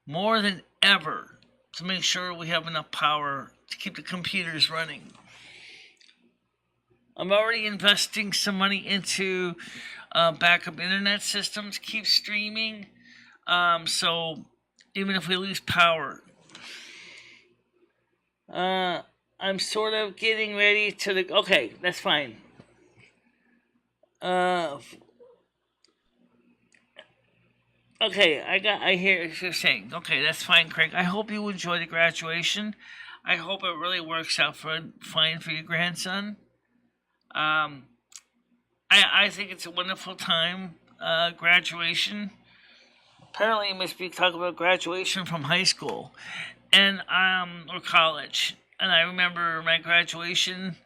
Speaker 1: more than ever to make sure we have enough power to keep the computers running. I'm already investing some money into backup internet systems, keep streaming, so even if we lose power. I'm sort of getting ready to okay, that's fine. Okay, I hear what you're saying. Okay, that's fine, Craig. I hope you enjoy the graduation. I hope it really works out fine for your grandson. I think it's a wonderful time, graduation. Apparently, you must be talking about graduation from high school, and or college. And I remember my graduation,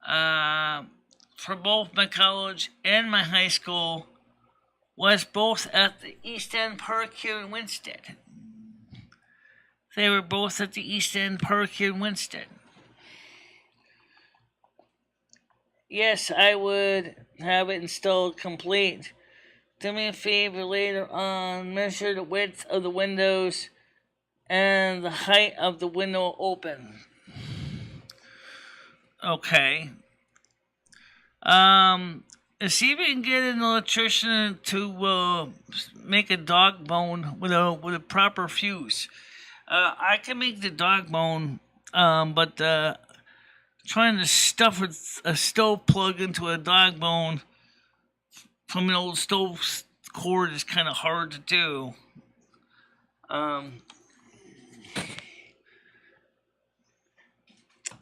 Speaker 1: for both my college and my high school, was both at the East End Park here in Winsted. They were both at the East End Park here in Winsted. Yes, I would have it installed complete. Do me a favor later on, measure the width of the windows and the height of the window open. Okay. See if you can get an electrician to make a dog bone with a proper fuse. I can make the dog bone, but trying to stuff a stove plug into a dog bone from an old stove cord is kind of hard to do.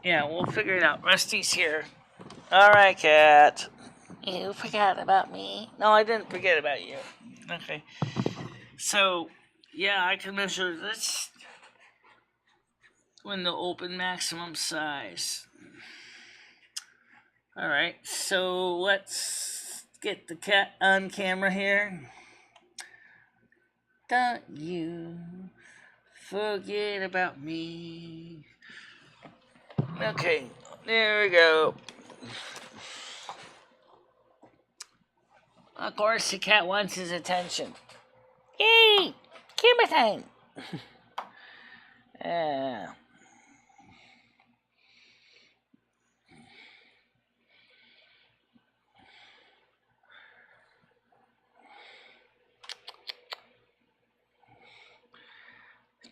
Speaker 1: Yeah, we'll figure it out. Rusty's here. All right, cat. You forgot about me? No, I didn't forget about you. Okay. So, yeah, I can measure this window open maximum size. All right, so let's get the cat on camera here. Don't you forget about me. Okay, there we go. Of course, the cat wants his attention. Yay! Camera time!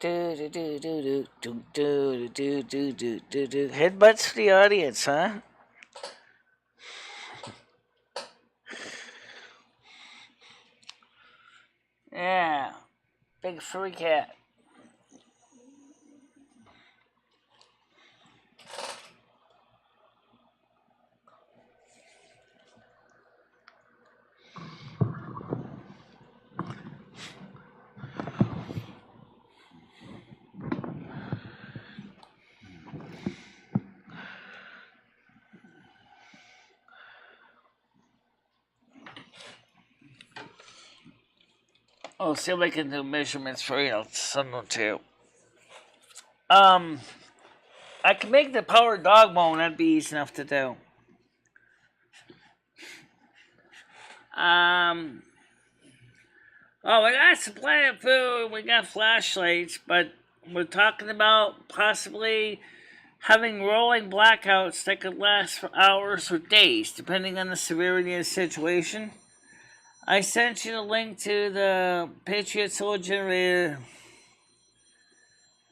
Speaker 1: Headbutts for the audience, huh? Yeah. Big furry cat. I'll see if I can do measurements for you. I'll send them to you. I can make the power dog bone. That'd be easy enough to do. Oh, we got supply of food. We got flashlights, but we're talking about possibly having rolling blackouts that could last for hours or days, depending on the severity of the situation. I sent you the link to the Patriot Solar Generator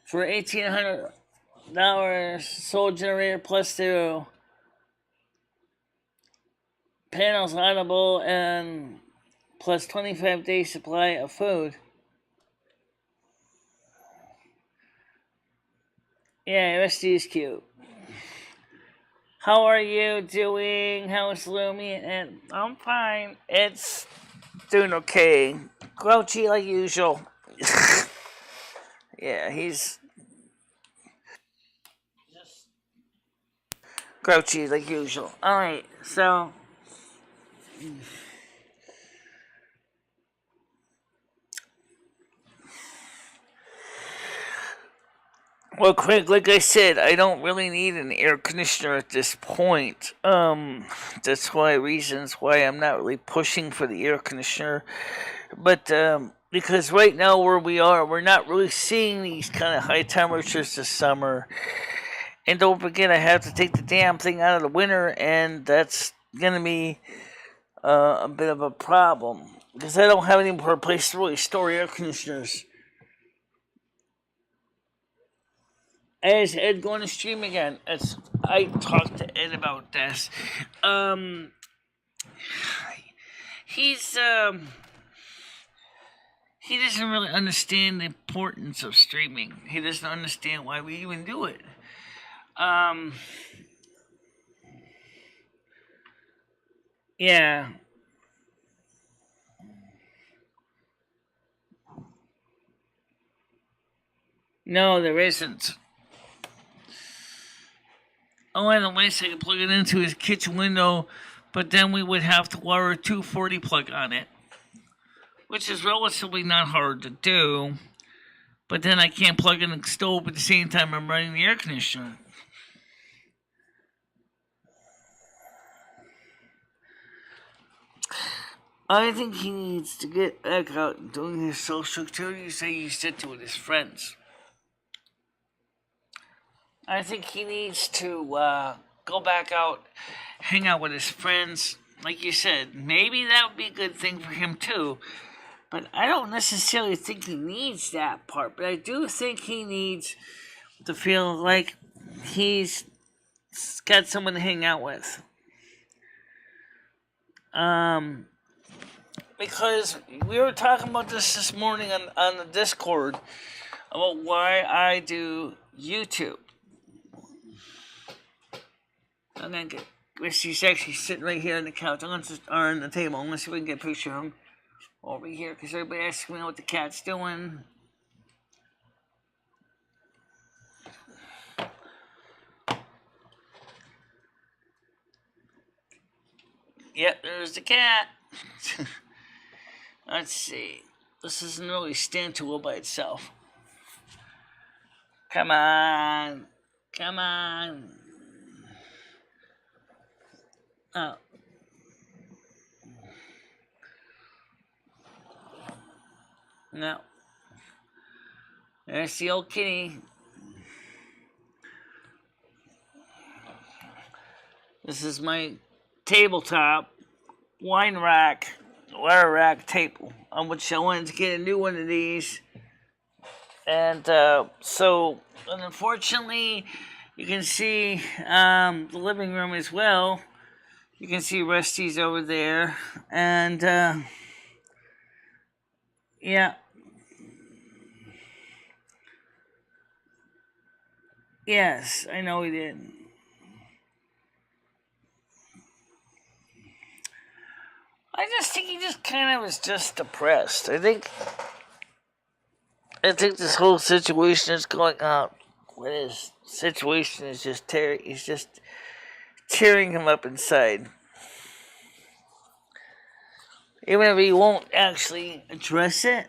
Speaker 1: for $1,800 solar generator plus the panels audible and plus 25-day supply of food. Yeah, USD is cute. How are you doing? How's Lumi? And I'm fine. It's doing okay. Grouchy like usual. Yeah, he's just grouchy like usual. Alright, so well, Craig, like I said, I don't really need an air conditioner at this point. That's why reasons why I'm not really pushing for the air conditioner. But because right now where we are, we're not really seeing these kind of high temperatures this summer. And don't forget, I have to take the damn thing out of the winter, and that's gonna be a bit of a problem because I don't have any more place to really store air conditioners. Is Ed going to stream again? I talked to Ed about this. He's he doesn't really understand the importance of streaming. He doesn't understand why we even do it. Yeah. No, there isn't. Oh, and the least I could plug it into his kitchen window, but then we would have to wire a 240 plug on it, which is relatively not hard to do. But then I can't plug in the stove at the same time I'm running the air conditioner. I think he needs to get back out and doing his social activities that he used to do with his friends. I think he needs to go back out, hang out with his friends. Like you said, maybe that would be a good thing for him too. But I don't necessarily think he needs that part. But I do think he needs to feel like he's got someone to hang out with. Because we were talking about this morning on the Discord about why I do YouTube. I'm gonna get. She's actually sitting right here on the couch. Or on the table. Let's see if we can get a picture of him over here. Because everybody asks me what the cat's doing. Yep, there's the cat. Let's see. This doesn't really stand too well by itself. Come on. Come on. Oh. No. There's the old kitty. This is my tabletop wine rack, wire rack table, on which I wanted to get a new one of these. And so, unfortunately, you can see the living room as well. You can see Rusty's over there. And, yeah. Yes, I know he did. I just think he just kind of was just depressed. I think this whole situation is going on. What his situation is just he's just tearing him up inside. Even if he won't actually address it.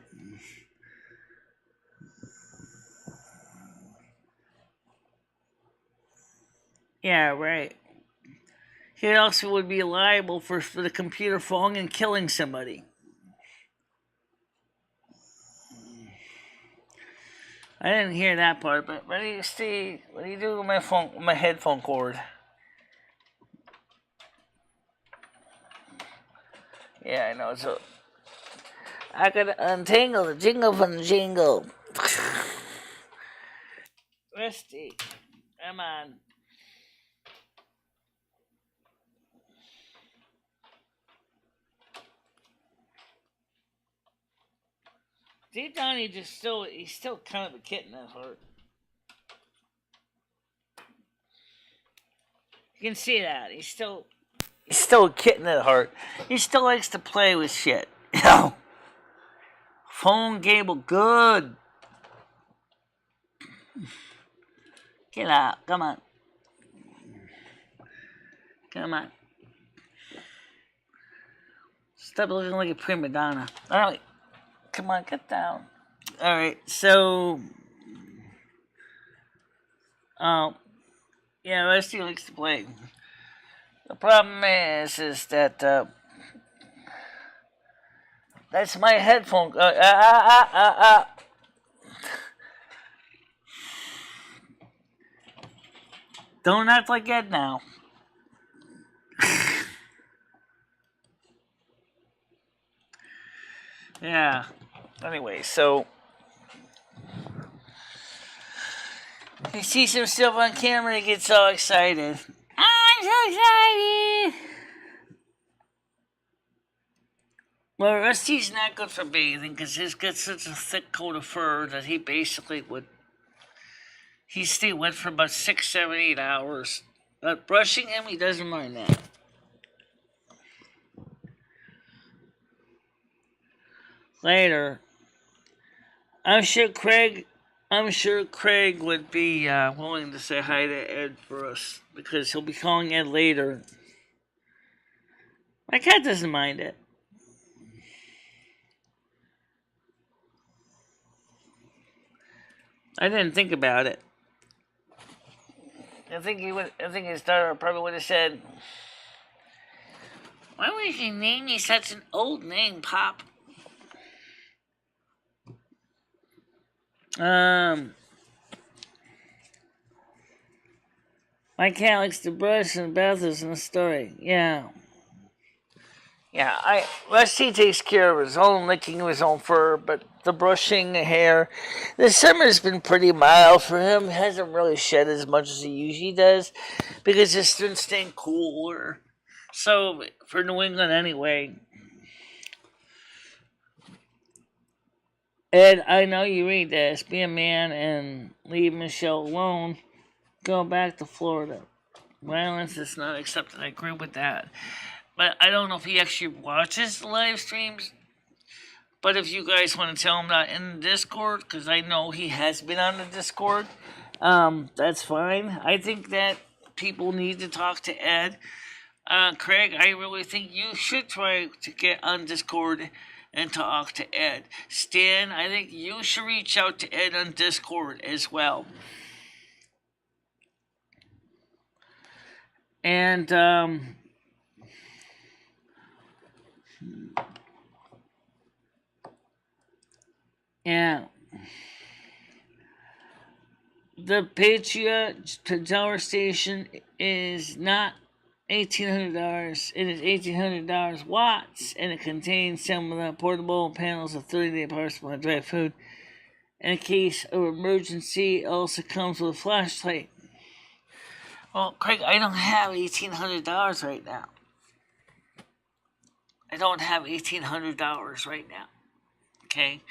Speaker 1: Yeah, right. He also would be liable for the computer falling and killing somebody. I didn't hear that part, but what do you see? What do you do with my headphone cord? Yeah, I know. So I gotta untangle the jingle from the jingle. Rusty, come on. Deep down, he's still kind of a kitten at heart. You can see that he's still a kitten at heart. He still likes to play with shit. You know, phone cable, good. Get out, come on, come on. Stop looking like a prima donna. All right, come on, get down. All right, so, yeah, Rusty likes to play. The problem is that that's my headphone. Don't act like Ed now. Yeah. Anyway, so he sees himself on camera and he gets all excited. I'm so excited! Well, Rusty's not good for bathing because he's got such a thick coat of fur that he basically he'd stay wet for about 6, 7, 8 hours. But brushing him, he doesn't mind that. Later, I'm sure Craig would be willing to say hi to Ed for us because he'll be calling Ed later. My cat doesn't mind it. I didn't think about it. I think his daughter probably would have said, "Why would you name me such an old name, Pop?" My cat likes to brush and bath us in the story. Yeah. Yeah, Rusty takes care of his own licking of his own fur, but the brushing the hair, the summer's been pretty mild for him. He hasn't really shed as much as he usually does because it's been staying cooler. So for New England anyway. Ed, I know you read this. Be a man and leave Michelle alone. Go back to Florida. Violence is not accepted. I agree with that. But I don't know if he actually watches the live streams. But if you guys want to tell him that in the Discord, because I know he has been on the Discord, that's fine. I think that people need to talk to Ed. Craig, I really think you should try to get on Discord and talk to Ed. Stan, I think you should reach out to Ed on Discord as well. And, yeah. The Patriot Tower Station is not $1,800. It is $1,800 watts, and it contains some of the portable panels of 30-day power supply, dry food, In case of emergency, it also comes with a flashlight. Well, Craig, I don't have $1,800 right now. I don't have $1,800 right now. Okay?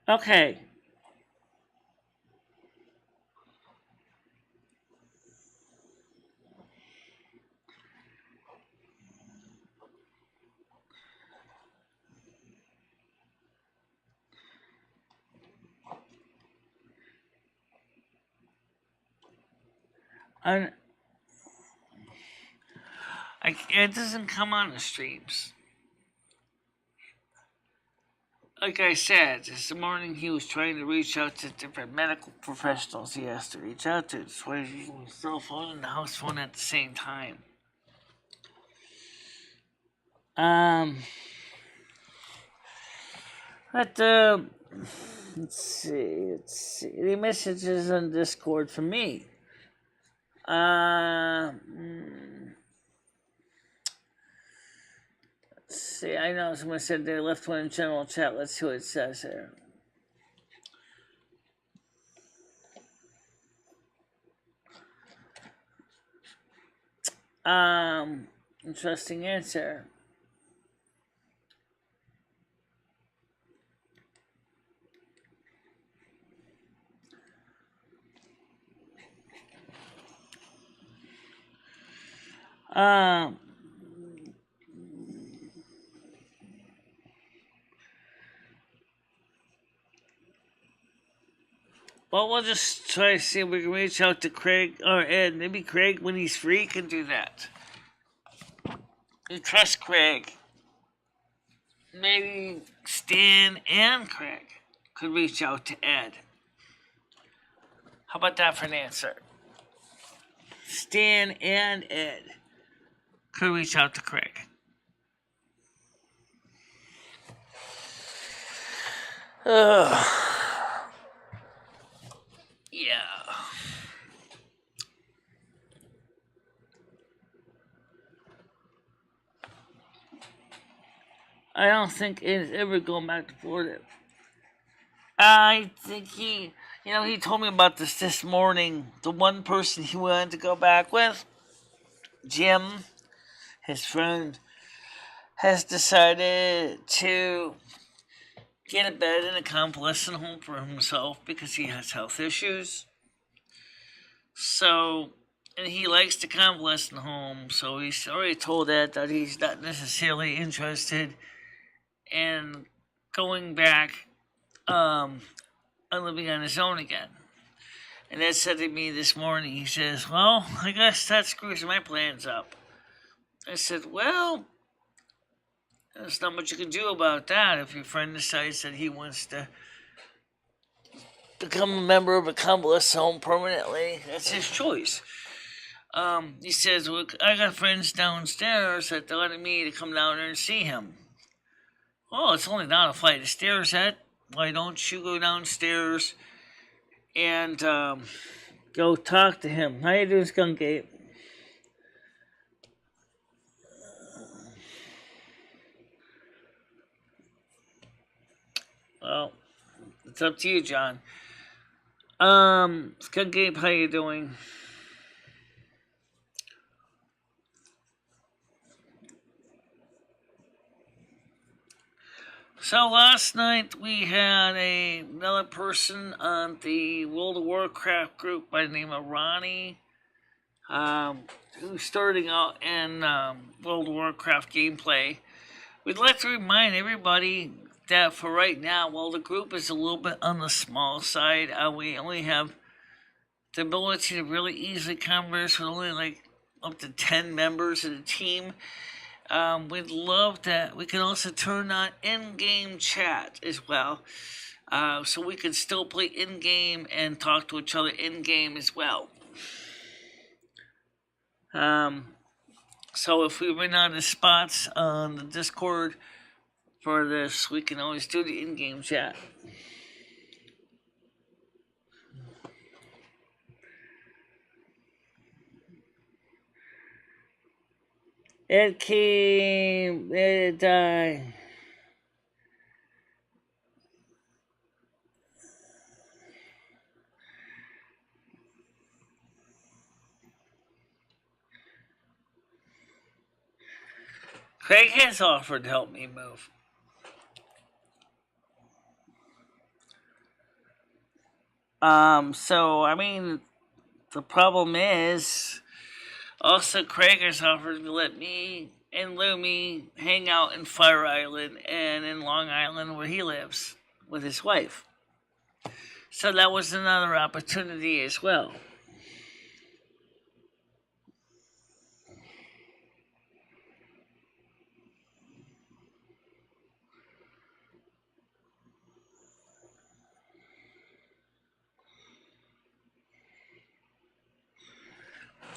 Speaker 1: Okay. It doesn't come on the streams. Like I said, this morning he was trying to reach out to different medical professionals he has to reach out to. That's why he's using his cell phone and the house phone at the same time. But, let's see. Any messages on Discord for me? Let's see. I know someone said they left one in general chat. Let's see what it says here. Interesting answer. Well, we'll just try to see if we can reach out to Craig or Ed. Maybe Craig, when he's free, can do that. You trust Craig. Maybe Stan and Craig could reach out to Ed. How about that for an answer? Stan and Ed could reach out to Craig. Yeah. I don't think it's ever going back to Florida. I think he told me about this morning. The one person he wanted to go back with, Jim, his friend, has decided to get a bed in a convalescent home for himself because he has health issues. So, and he likes the convalescent home, so he's already told Ed that he's not necessarily interested in going back and living on his own again. And Ed said to me this morning, he says, well, I guess that screws my plans up. I said, well, there's not much you can do about that if your friend decides that he wants to become a member of a convalescent home permanently. That's his choice. He says, well, I got friends downstairs that wanted me to come down there and see him. Well, it's only down a flight of stairs, Ed. Why don't you go downstairs and go talk to him? How you doing, Skunk Ape? Well, it's up to you, John. Skunk Ape, how you doing? So last night we had another person on the World of Warcraft group by the name of Ronnie, who's starting out in World of Warcraft gameplay. We'd like to remind everybody that for right now, while the group is a little bit on the small side, we only have the ability to really easily converse with only like up to 10 members of the team. We'd love that we can also turn on in-game chat as well, so we can still play in-game and talk to each other in-game as well. So if we run out of spots on the Discord for this, we can always do the in-game chat. It came, it, Craig has offered to help me move. So, I mean, the problem is, also Craig has offered to let me and Lumi hang out in Fire Island and in Long Island where he lives with his wife. So that was another opportunity as well.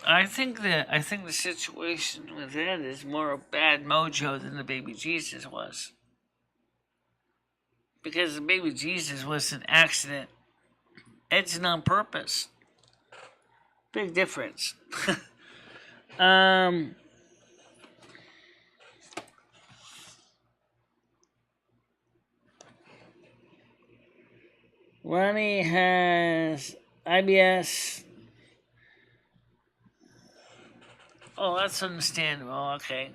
Speaker 1: I think the situation with that is more a bad mojo than the baby Jesus was. Because the baby Jesus was an accident. It's on purpose. Big difference. Ronnie has IBS. Oh, that's understandable. Okay.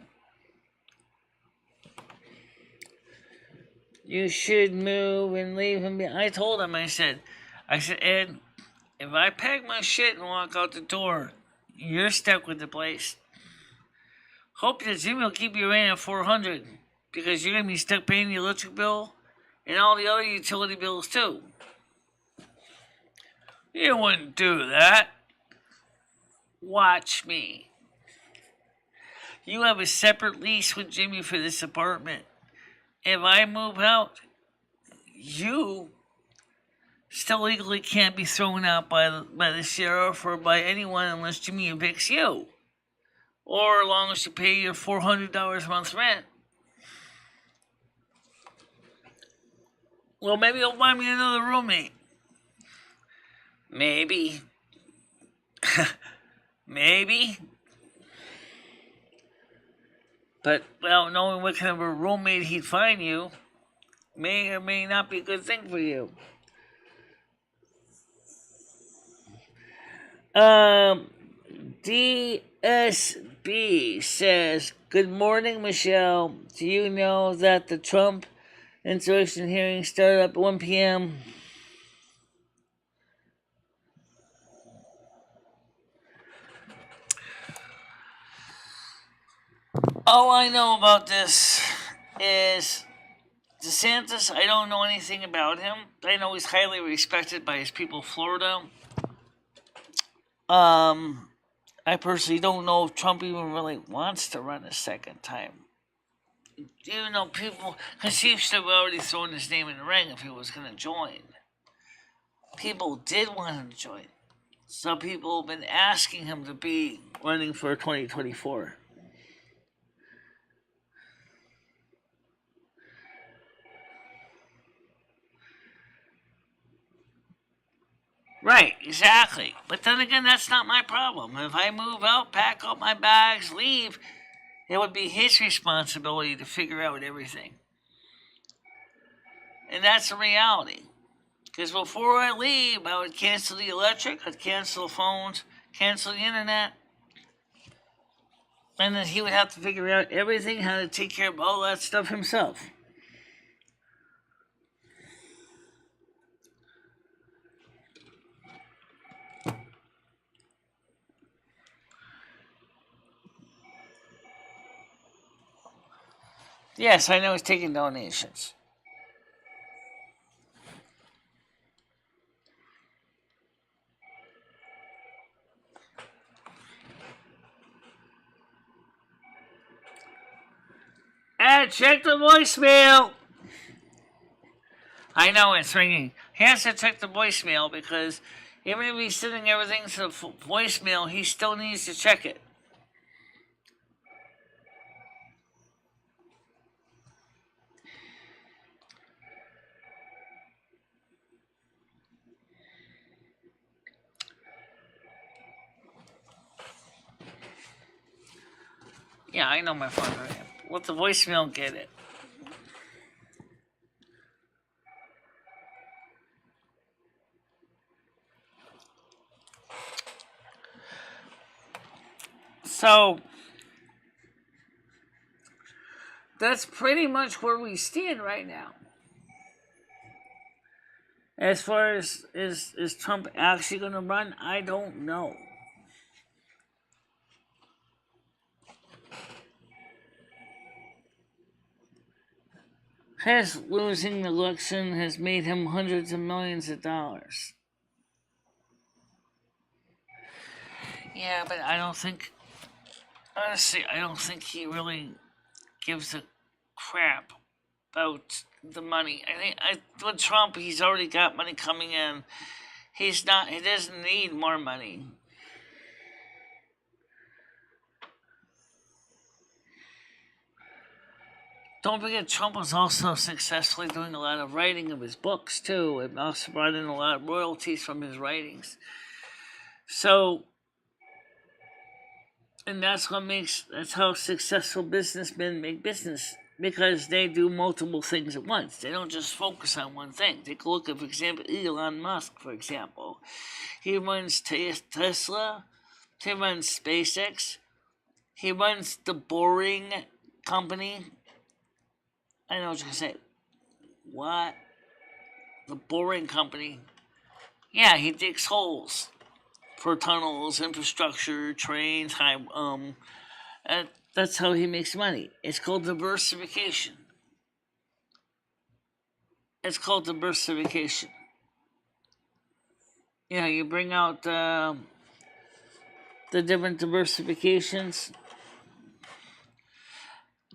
Speaker 1: You should move and leave him behind. I told him, I said, Ed, if I pack my shit and walk out the door, you're stuck with the place. Hope that Jimmy will keep you rent at 400 because you're going to be stuck paying the electric bill and all the other utility bills too. You wouldn't do that. Watch me. You have a separate lease with Jimmy for this apartment. If I move out, you still legally can't be thrown out by the sheriff or by anyone unless Jimmy evicts you. Or as long as you pay your $400 a month rent. Well, maybe you'll find me another roommate. Maybe. Maybe. But, well, knowing what kind of a roommate he'd find you may or may not be a good thing for you. DSB says, "Good morning, Michelle. Do you know that the Trump insurrection hearing started up at 1 p.m.? All I know about this is DeSantis. I don't know anything about him. I know he's highly respected by his people of Florida. I personally don't know if Trump even really wants to run a second time. Even though people, because he should have already thrown his name in the ring if he was going to join. People did want him to join. Some people have been asking him to be running for 2024. Right, exactly. But then again, that's not my problem. If I move out, pack up my bags, leave, it would be his responsibility to figure out everything. And that's the reality. Because before I leave, I would cancel the electric, I'd cancel the phones, cancel the internet. And then he would have to figure out everything, how to take care of all that stuff himself. Yes, I know he's taking donations. And check the voicemail. I know it's ringing. He has to check the voicemail because even if he's sending everything to the voicemail, he still needs to check it. Yeah, I know my phone. Let the voicemail get it. So that's pretty much where we stand right now. As far as is Trump actually going to run, I don't know. His losing the election has made him hundreds of millions of dollars. Yeah, but I don't think, honestly, I don't think he really gives a crap about the money. I think with Trump, he's already got money coming in. He doesn't need more money. Don't forget, Trump was also successfully doing a lot of writing of his books, too. It also brought in a lot of royalties from his writings. So, and that's how successful businessmen make business, because they do multiple things at once. They don't just focus on one thing. Take a look at, for example, Elon Musk, for example. He runs Tesla, he runs SpaceX, he runs the Boring Company. I know what you're going to say. What? The Boring Company? Yeah, he digs holes for tunnels, infrastructure, trains, that's how he makes money. It's called diversification. Yeah, you bring out the different diversifications.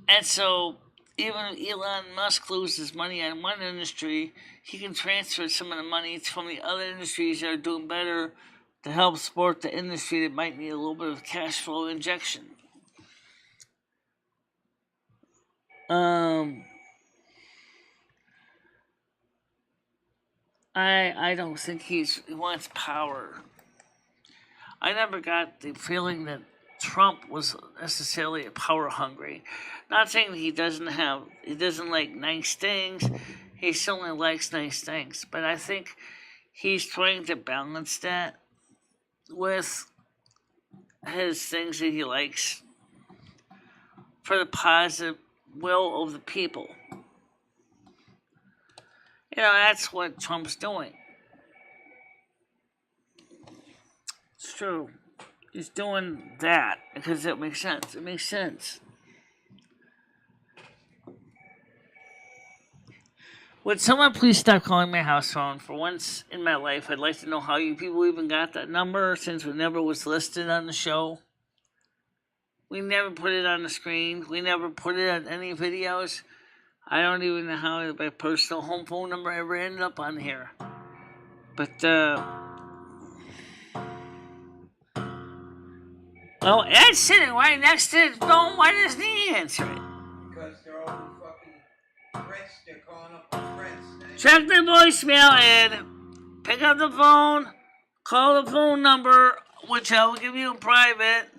Speaker 1: And so, even if Elon Musk loses money on one industry, he can transfer some of the money from the other industries that are doing better to help support the industry that might need a little bit of cash flow injection. I don't think he wants power. I never got the feeling that Trump was necessarily power hungry. Not saying that he doesn't like nice things. He certainly likes nice things, but I think he's trying to balance that with his things that he likes for the positive will of the people. That's what Trump's doing. It's true. He's doing that because it makes sense. It makes sense. Would someone please stop calling my house phone? For once in my life, I'd like to know how you people even got that number, since it never was listed on the show. We never put it on the screen. We never put it on any videos. I don't even know how my personal home phone number ever ended up on here. But, well, Ed's sitting right next to the phone. Why doesn't he answer it?
Speaker 4: Because they're all fucking Brits. They're calling up the Brits.
Speaker 1: Check the voicemail, Ed. Pick up the phone. Call the phone number, which I will give you in private.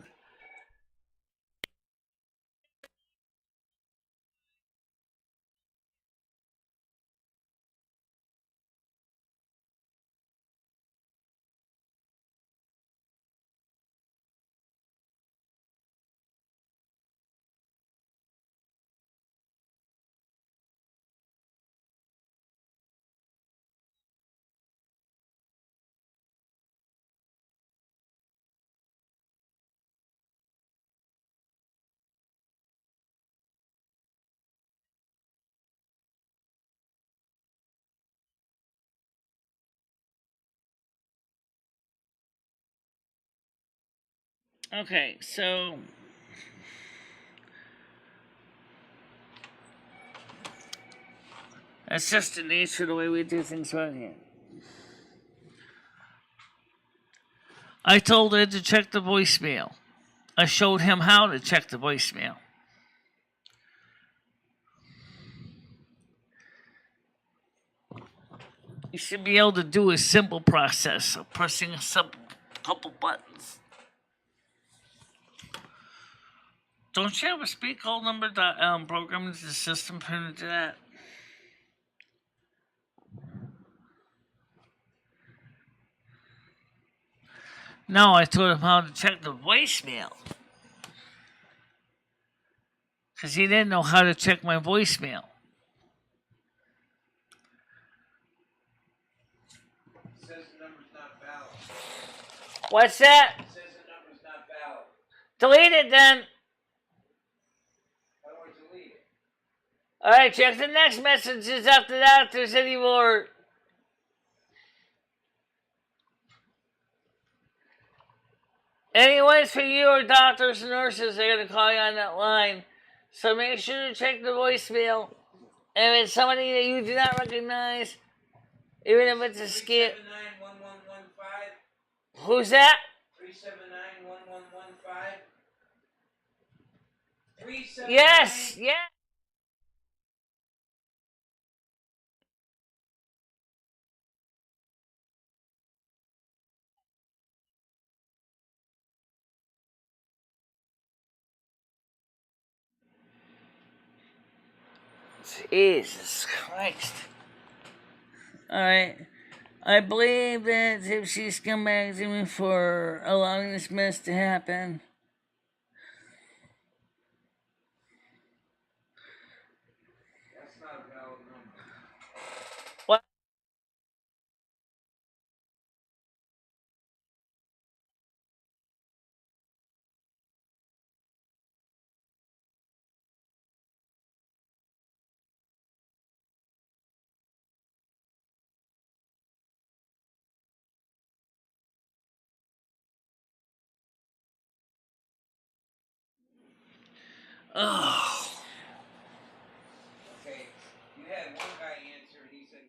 Speaker 1: Okay, so that's just the nature of the way we do things around here. I told Ed to check the voicemail. I showed him how to check the voicemail. You should be able to do a simple process of pressing a couple buttons. Don't you have a speak call number programmed into the system printed to that? No, I told him how to check the voicemail. Because he didn't know how to check my voicemail.
Speaker 4: It says the number's not valid.
Speaker 1: What's that?
Speaker 4: It says the number's not valid.
Speaker 1: Delete it then.
Speaker 4: How do I delete it?
Speaker 1: Alright, check the next messages after that if there's any more. Anyways, for you or doctors and nurses, they're going to call you on that line. So make sure to check the voicemail. And if it's somebody that you do not recognize, even if it's a skit.
Speaker 4: 379-1115.
Speaker 1: Who's that?
Speaker 4: 379-1115. 379.
Speaker 1: Yes, yes. Jesus Christ. Alright. I believe that if she scumbags me for allowing this mess to happen.
Speaker 4: That's not a valid number.
Speaker 1: What? Oh.
Speaker 4: Okay, you had one guy answer and he said,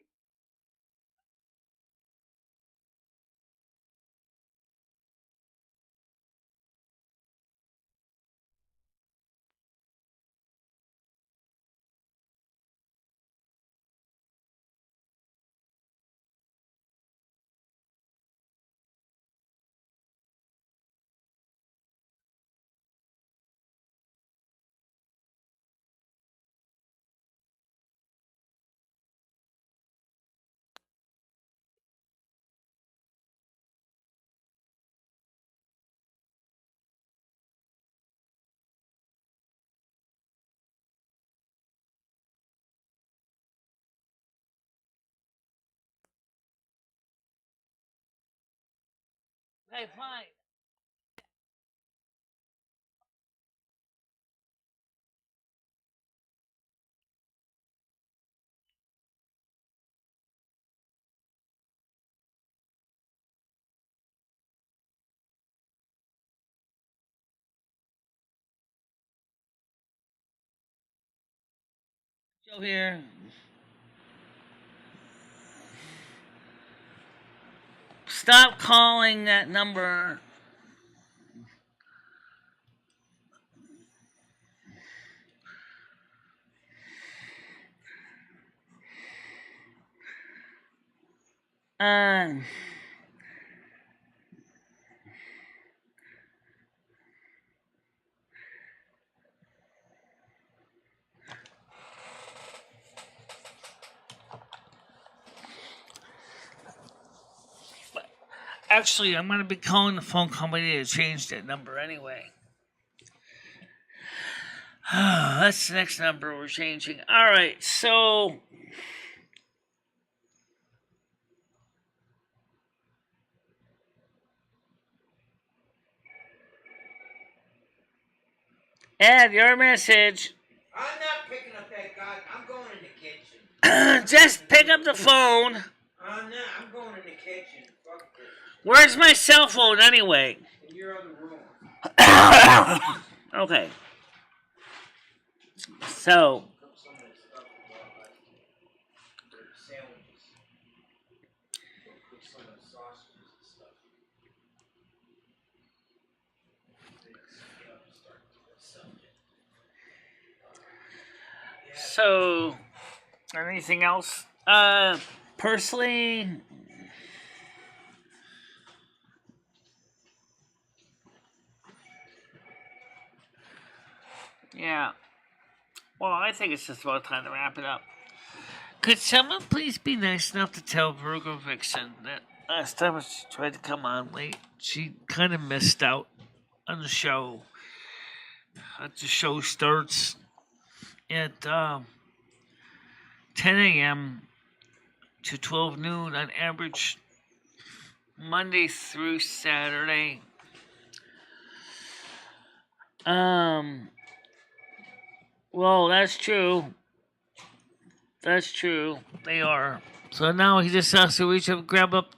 Speaker 1: Hey, fine. Joe here. Stop calling that number. Uh, Actually, I'm going to be calling the phone company to change that number anyway. That's the next number we're changing. Alright, so. Add your message.
Speaker 4: I'm not picking up that guy. I'm going in the kitchen.
Speaker 1: Just pick up the phone.
Speaker 4: I'm not. I'm going in the kitchen. Fuck this.
Speaker 1: Where's my cell phone anyway?
Speaker 4: In your other room.
Speaker 1: Okay. So.
Speaker 4: Cook some of this stuff about the sandwiches. Cook some of the sausages and stuff. Start selling it.
Speaker 1: So, anything else? Personally, Yeah. Well, I think it's just about time to wrap it up. Could someone please be nice enough to tell Virgo Vixen that last time she tried to come on late, she kind of missed out on the show. The show starts at 10 a.m. to 12 noon on average, Monday through Saturday. Well, that's true. That's true. They are. So now he just has to reach up,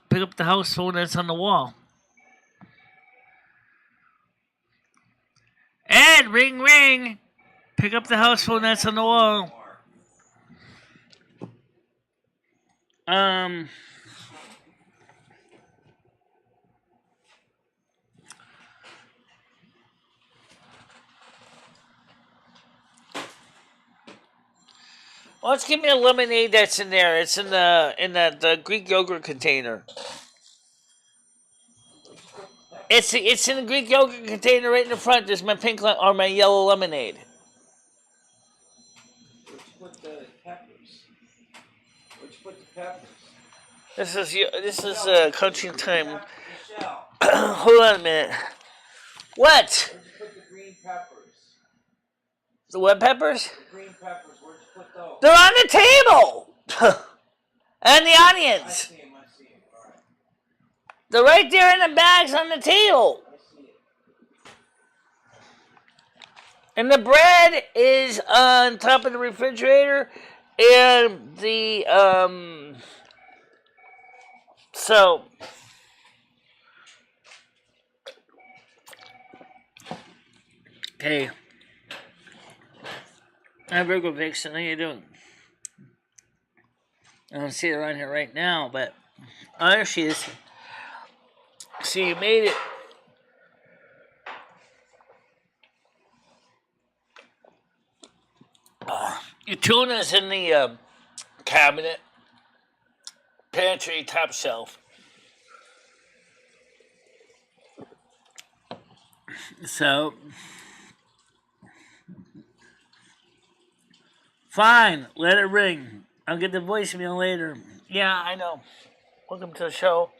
Speaker 1: pick up the house phone that's on the wall. Ed, ring, ring. Pick up the house phone that's on the wall. Well, let's give me a lemonade that's in there. It's in that Greek yogurt container. It's in the Greek yogurt container right in the front. There's my or my yellow lemonade.
Speaker 4: Where'd you put the peppers? Where'd you put the peppers?
Speaker 1: This is country time.
Speaker 4: Michelle,
Speaker 1: Hold on a minute. What?
Speaker 4: where'd you put the green peppers?
Speaker 1: The what peppers?
Speaker 4: The green peppers, where'd you put those?
Speaker 1: They're on the table. And the
Speaker 4: I
Speaker 1: onions.
Speaker 4: see them, alright.
Speaker 1: They're right there in the bags on the table.
Speaker 4: I see it.
Speaker 1: And the bread is on top of the refrigerator. And the, so. Hey. Hi, Virgo Vixen. How you doing? I don't see her on here right now, but there she is. See, you made it. Your tuna's in the cabinet, pantry, top shelf. So, fine, let it ring. I'll get the voicemail later. Yeah, I know. Welcome to the show.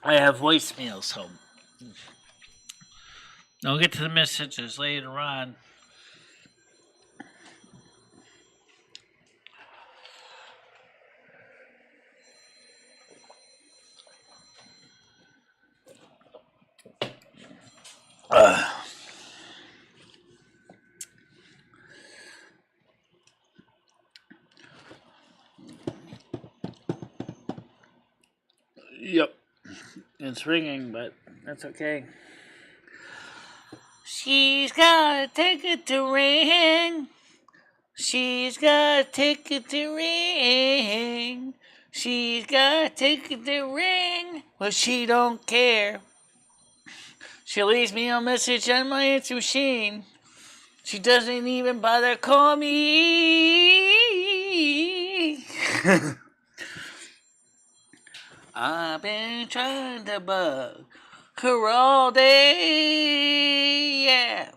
Speaker 1: I have voicemails, so I'll get to the messages later on. Yep. It's ringing, but that's okay. She's got a ticket to ring. She's got a ticket to ring. She's got a ticket to ring, but she don't care. She leaves me a message on my answer machine. She doesn't even bother call me. I've been trying to bug her all day, yeah.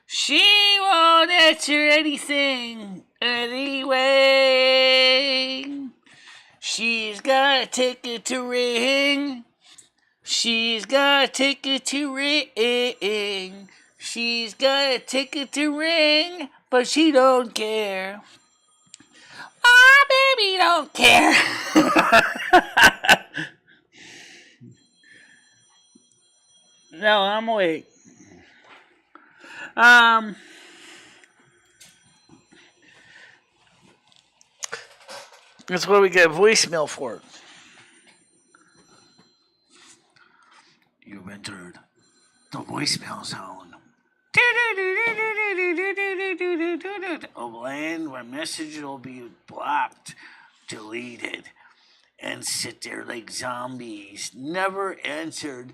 Speaker 1: She won't answer anything anyway. She's got a ticket to ring. She's got a ticket to ring. She's got a ticket to ring, but she don't care. My baby don't care. No, I'm awake. That's what we get voicemail for. You've entered the voicemail zone. A land where message will be blocked, deleted, and sit there like zombies, never answered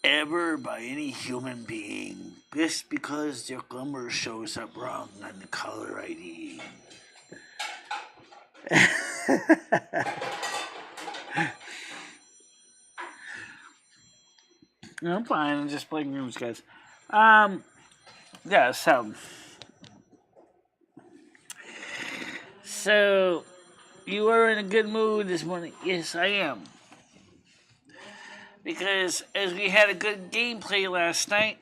Speaker 1: ever by any human being, just because their number shows up wrong on the caller ID. I'm fine. I'm just playing games, guys. Yeah. So you are in a good mood this morning. Yes, I am. Because as we had a good gameplay last night,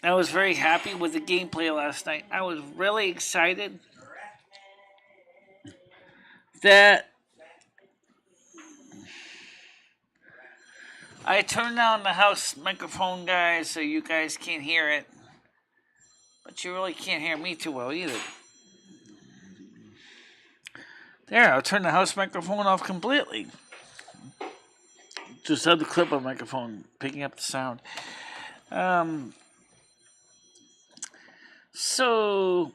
Speaker 1: I was very happy with the gameplay last night. I was really excited that I turned down the house microphone, guys, so you guys can't hear it. But you really can't hear me too well either. There, I'll turn the house microphone off completely. Just have the clip on microphone picking up the sound. So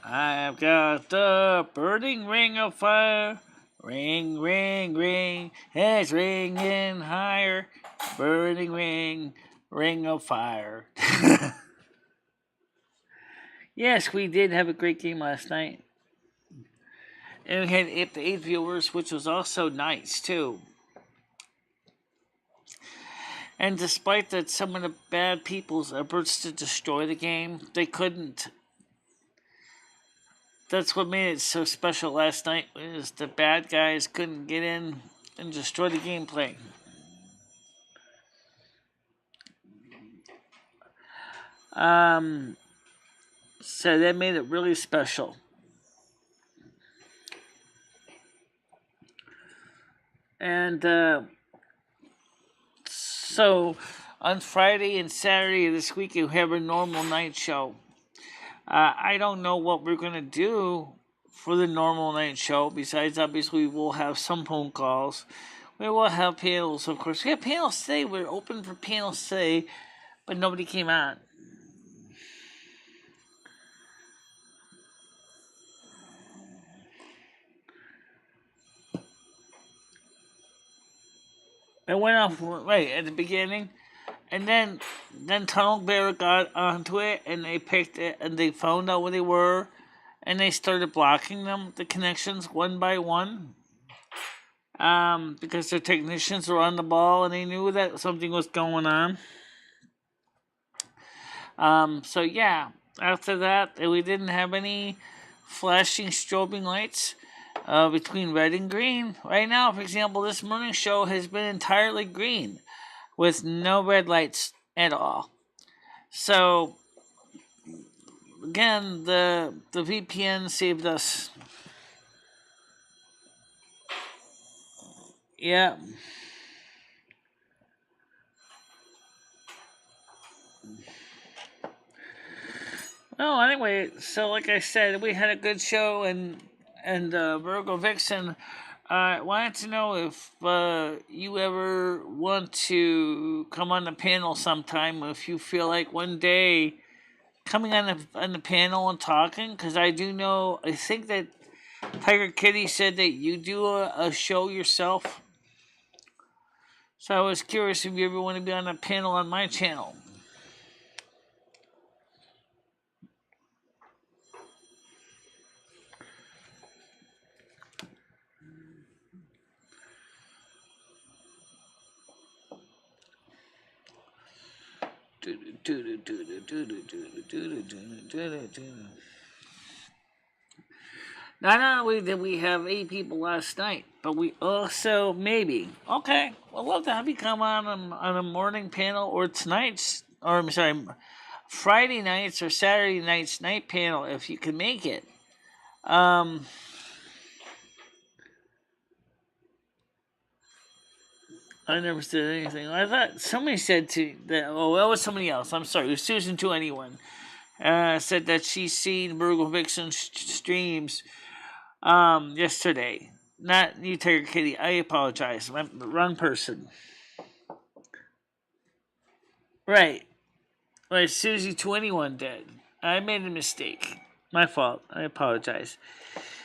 Speaker 1: I've got the burning ring of fire. Ring, ring, ring, it's ringing higher. Burning ring, ring of fire. Yes, we did have a great game last night. And we had up to 8 viewers, which was also nice, too. And despite that some of the bad people's efforts to destroy the game, they couldn't. That's what made it so special last night, was the bad guys couldn't get in and destroy the gameplay. So that made it really special. And so on Friday and Saturday of this week, you have a normal night show. I don't know what we're going to do for the normal night show. Besides, obviously, we'll have some phone calls. We will have panels, of course. We have panels today. We're open for panels today, but nobody came on. It went off right at the beginning, and then Tunnel Bear got onto it, and they picked it, and they found out where they were, and they started blocking them, the connections, one by one, because their technicians were on the ball, and they knew that something was going on. So yeah, after that, we didn't have any flashing strobing lights between red and green. Right now, for example, this morning show has been entirely green with no red lights at all. So again, the VPN saved us. Yeah. Well, anyway, so like I said, we had a good show, and Virgo Vixen wanted to know if you ever want to come on the panel sometime, if you feel like one day coming on the panel and talking, because I do know, I think that Tiger Kitty said that you do a show yourself. So I was curious if you ever want to be on a panel on my channel. Not only did we have 8 people last night, but we also maybe I'd love to have you come on a morning panel, or tonight's, or I'm sorry, Friday nights or Saturday nights night panel if you can make it. I never said anything. I thought somebody said to that. Oh, that was somebody else. I'm sorry. It was Susan 2anyone. Said that she's seen Virgo Vixen streams yesterday. Not you, Tiger Kitty. I apologize. I'm the wrong person. Right. Right. Susie 2anyone did. I made a mistake. My fault. I apologize.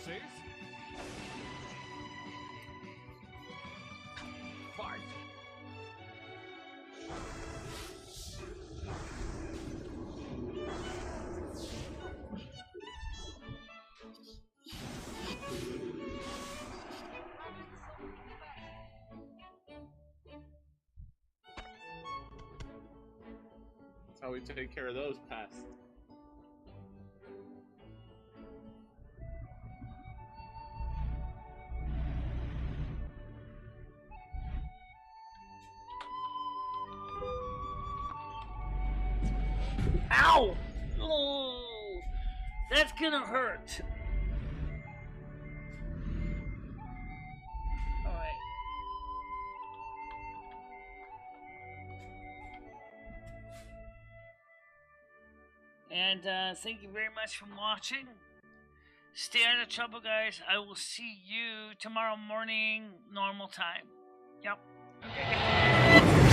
Speaker 5: horses. Fart.
Speaker 6: That's how we take care of those pests.
Speaker 1: Ow! Oh, that's gonna hurt. All right. And thank you very much for watching. Stay out of trouble, guys. I will see you tomorrow morning, normal time. Yep.